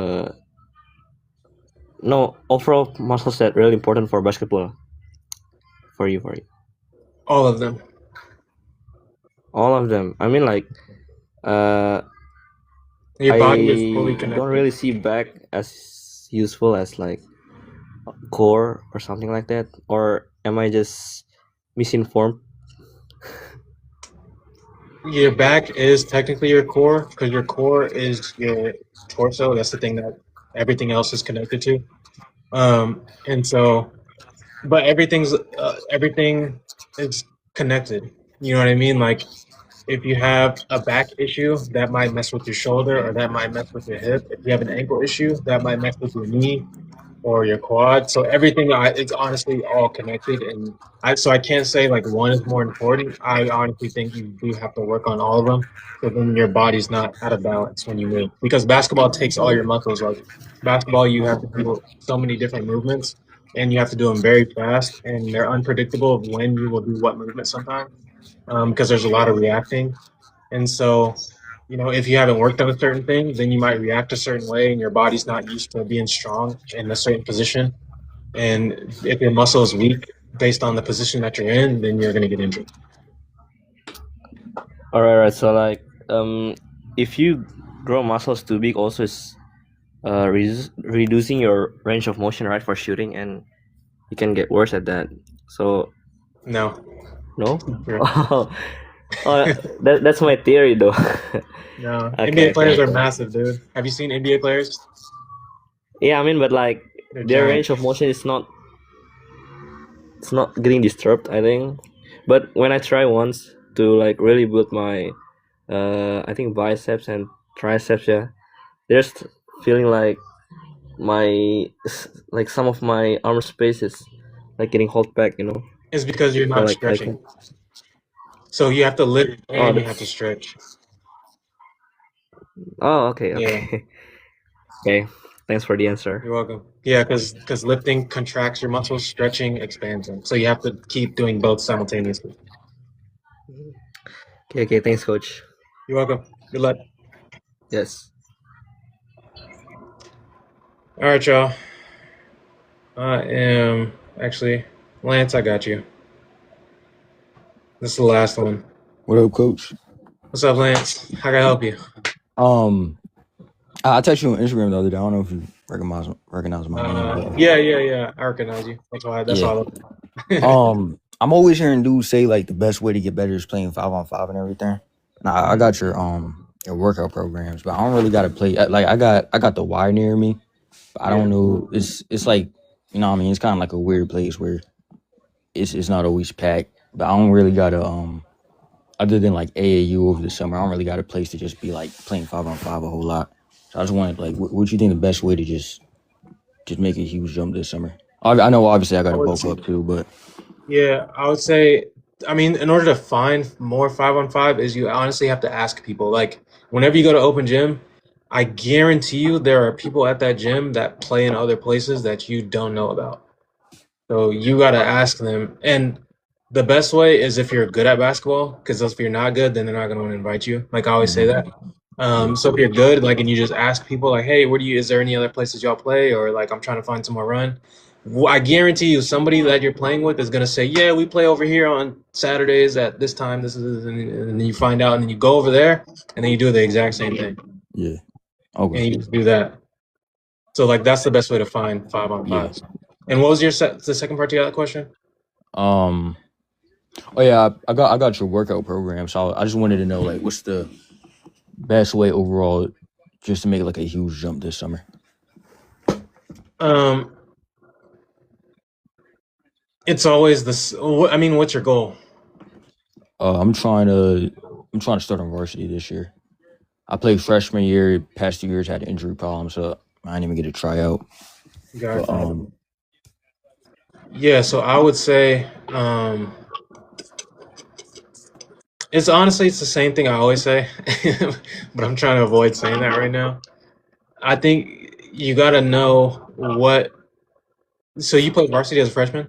overall muscles that really important for basketball for you? All of them. All of them. I mean, like, Your body is fully I connected. don't really see back as useful as like core or something like that. Or am I just misinformed? Your back is technically your core because your core is your torso. That's the thing that everything else is connected to. And so, but everything is connected. You know what I mean? Like if you have a back issue, that might mess with your shoulder or that might mess with your hip. If you have an ankle issue, that might mess with your knee or your quad. So everything, it's honestly all connected. And I can't say like one is more important. I honestly think you do have to work on all of them. So then your body's not out of balance when you move. Because basketball takes all your muscles. Like basketball, you have to do so many different movements and you have to do them very fast and they're unpredictable of when you will do what movement sometimes because there's a lot of reacting. And so, if you haven't worked on a certain thing, then you might react a certain way and your body's not used to being strong in a certain position. And if your muscle is weak based on the position that you're in, then you're going to get injured. All right. So like, if you grow muscles too big, also is reducing your range of motion, right, for shooting, and you can get worse at that. So No. no. Sure. That's my theory though. No. Okay, NBA players okay. are massive, dude. Have you seen NBA players? Yeah, I mean, but like They're their giant. range of motion is not, it's not getting disturbed, I think. But when I try once to like really build my I think biceps and triceps, yeah, there's feeling like like some of my arm space is like getting held back, you know. It's because you're So not like I stretching. can, So you have to lift oh and you have to that's, stretch. oh okay, Yeah. okay. Okay, thanks for the answer. You're welcome. Yeah, because lifting contracts your muscles, stretching expands them. So you have to keep doing both simultaneously. Okay, thanks, coach. You're welcome. Good luck. Yes. All right, y'all. I am actually Lance. I got you. This is the last one. What up, coach? What's up, Lance? How can I help you? I texted you on Instagram the other day. I don't know if you recognize my name, but Yeah. I recognize you. That's why I yeah. looked at. I'm always hearing dudes say like the best way to get better is playing 5-on-5 and everything. And I got your workout programs, but I don't really gotta play. Like I got the Y near me, but I Yeah. don't know. It's like, you know what I mean, it's kind of like a weird place where it's not always packed. But I don't really got a other than like AAU over the summer, I don't really got a place to just be like playing 5-on-5 a whole lot. So I just wanted like, what you think the best way to just make a huge jump this summer? I know obviously I got I to would bulk say, up too, but yeah, I would say, I mean, in order to find more 5-on-5 is you honestly have to ask people. Like, whenever you go to open gym, I guarantee you there are people at that gym that play in other places that you don't know about. So you got to ask them. And the best way is if you're good at basketball, because if you're not good, then they're not going to want to invite you. Like I always say that. So if you're good, like, and you just ask people, like, hey, is there any other places y'all play? Or like, I'm trying to find some more run. I guarantee you, somebody that you're playing with is going to say, yeah, we play over here on Saturdays at this time. And then you find out, and then you go over there, and then you do the exact same thing. yeah, And okay, you just do that. So like, that's the best way to find yeah. 5-on-5s. And what was the second part to that question? Oh yeah, I got your workout program, so I just wanted to know like what's the best way overall just to make like a huge jump this summer. It's always this. I mean, what's your goal? I'm trying to start on varsity this year. I played freshman year. Past 2 years had an injury problem, so I didn't even get a tryout. But Gotcha. Yeah, so I would say it's the same thing I always say, but I'm trying to avoid saying that right now. I think you got to know what. So you played varsity as a freshman?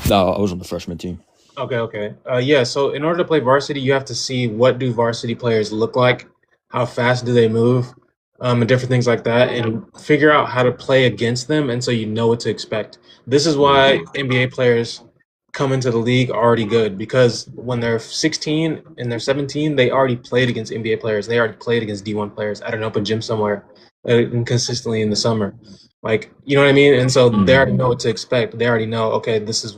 no, I was on the freshman team. Okay. Yeah, so in order to play varsity, you have to see what do varsity players look like, how fast do they move, and different things like that, and figure out how to play against them, and so you know what to expect. This is why NBA players come into the league already good, because when they're 16 and they're 17, they already played against NBA players. They already played against D1 players at an open gym somewhere, and consistently in the summer. Like, you know what I mean? And so they already know what to expect. They already know, okay, this is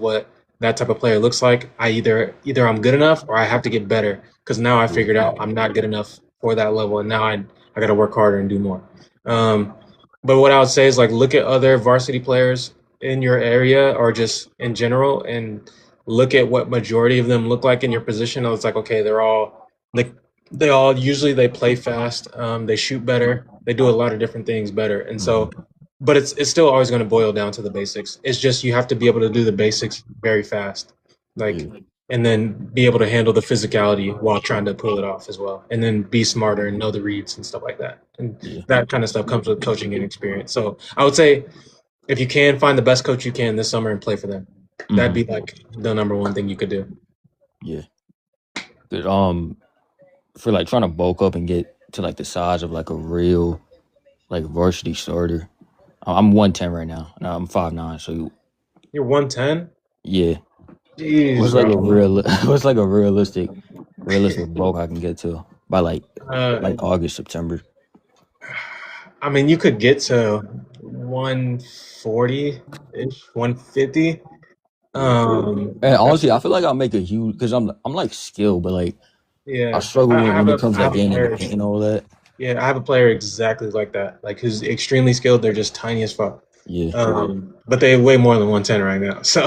that type of player looks like, I either I'm good enough or I have to get better, because now I figured out I'm not good enough for that level, and now I got to work harder and do more. But what I would say is, like, look at other varsity players in your area or just in general, and look at what majority of them look like in your position. It's like, okay, they're all like, they all usually they play fast, they shoot better, they do a lot of different things better, and so. But it's still always going to boil down to the basics. It's just you have to be able to do the basics very fast, like, and then be able to handle the physicality while trying to pull it off as well, and then be smarter and know the reads and stuff like that. And that kind of stuff comes with coaching and experience. So I would say, if you can, find the best coach you can this summer and play for them. That'd be like the number one thing you could do. Yeah. But, for like trying to bulk up and get to like the size of like a real like varsity starter, I'm 110 right now. No, I'm 5'9", so You're 110? yeah. Jeez, What's like a bro. what's like a realistic bulk I can get to by like Uh, August, September? I mean, you could get to 140-ish, 150. And honestly, I feel like I'll make a huge, because I'm like skilled, but like I Yeah, struggle when it comes to I like have a getting in the player. paint and all that. Yeah, I have a player exactly like that. Like, who's extremely skilled. They're just tiny as fuck. Yeah. But they weigh more than 110 right now. So,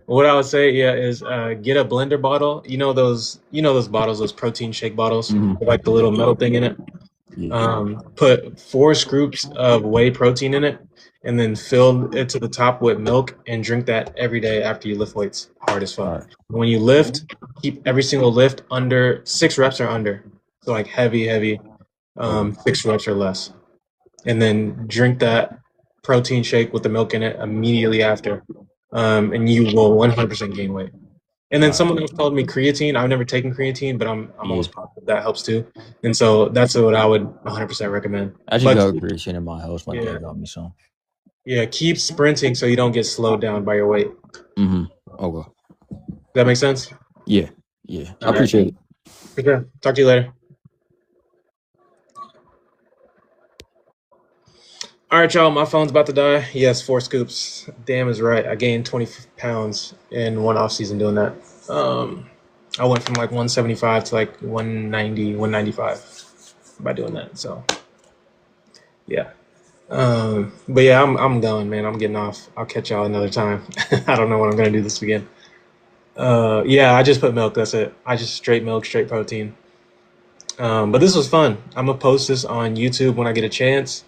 what I would say, yeah, is get a blender bottle. You know those bottles, those protein shake bottles, with like the little metal thing in it. Put 4 scoops of whey protein in it, and then fill it to the top with milk, and drink that every day after you lift weights hard as fuck. When you lift, keep every single lift under 6 reps or under. So like heavy, 6 reps or less. And then drink that protein shake with the milk in it immediately after. And you will 100% gain weight. And then someone else told me creatine. I've never taken creatine, but I'm almost positive that helps too. And so that's what I would 100% recommend. I actually But got creatine in my house. My yeah, dad got me some. yeah, keep sprinting so you don't get slowed down by your weight. Okay. Does that make sense? Yeah. I All right. appreciate it. For sure. Talk to you later. All right, y'all. My phone's about to die. Yes, 4 scoops. Damn is right. I gained 20 pounds in one off season doing that. I went from like 175 to like 190, 195 by doing that. So yeah. But yeah, I'm done, man. I'm getting off. I'll catch y'all another time. I don't know what I'm gonna do this weekend. Yeah, I just put milk. That's it. I just straight milk, straight protein. But this was fun. I'm gonna post this on YouTube when I get a chance.